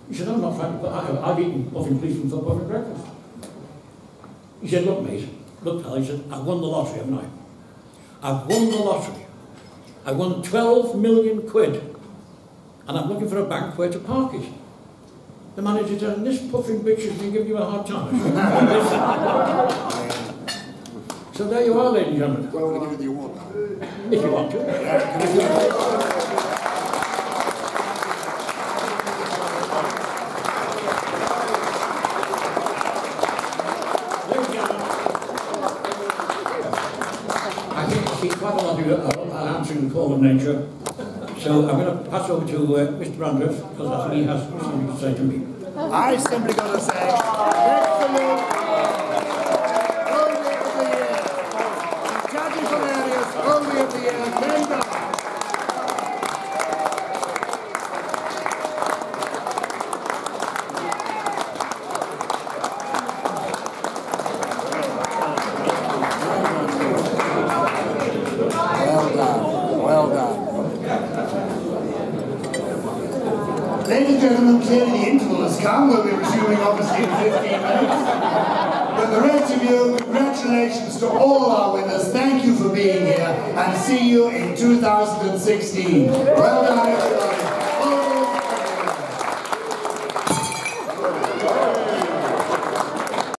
He said, I'm not frightened, but I've eaten puffin policeman for puffin breakfast. He said, look, mate, look, pal, he said, I've won the lottery, haven't I? I've won the lottery. I won 12 million quid, and I'm looking for a bank where to park it. The manager said, this puffing bitch has been giving you a hard time. So there you are, ladies and gentlemen. Well, I'm going to give you the award now. If you want to. I think I see quite a lot of you are answering the call of nature. So I'm going to pass over to Mr. Randolph, because I think he has something to say to me. I simply got to say, excellent, Oldie of the year. Judges hilarious, Oldie of the year, Ken Dodd. Well done, well done. Ladies and gentlemen, clearly the interval has come. We'll be resuming obviously in 15 minutes. But the rest of you, congratulations to all our winners. Thank you for being here and see you in 2016. Well done, everybody.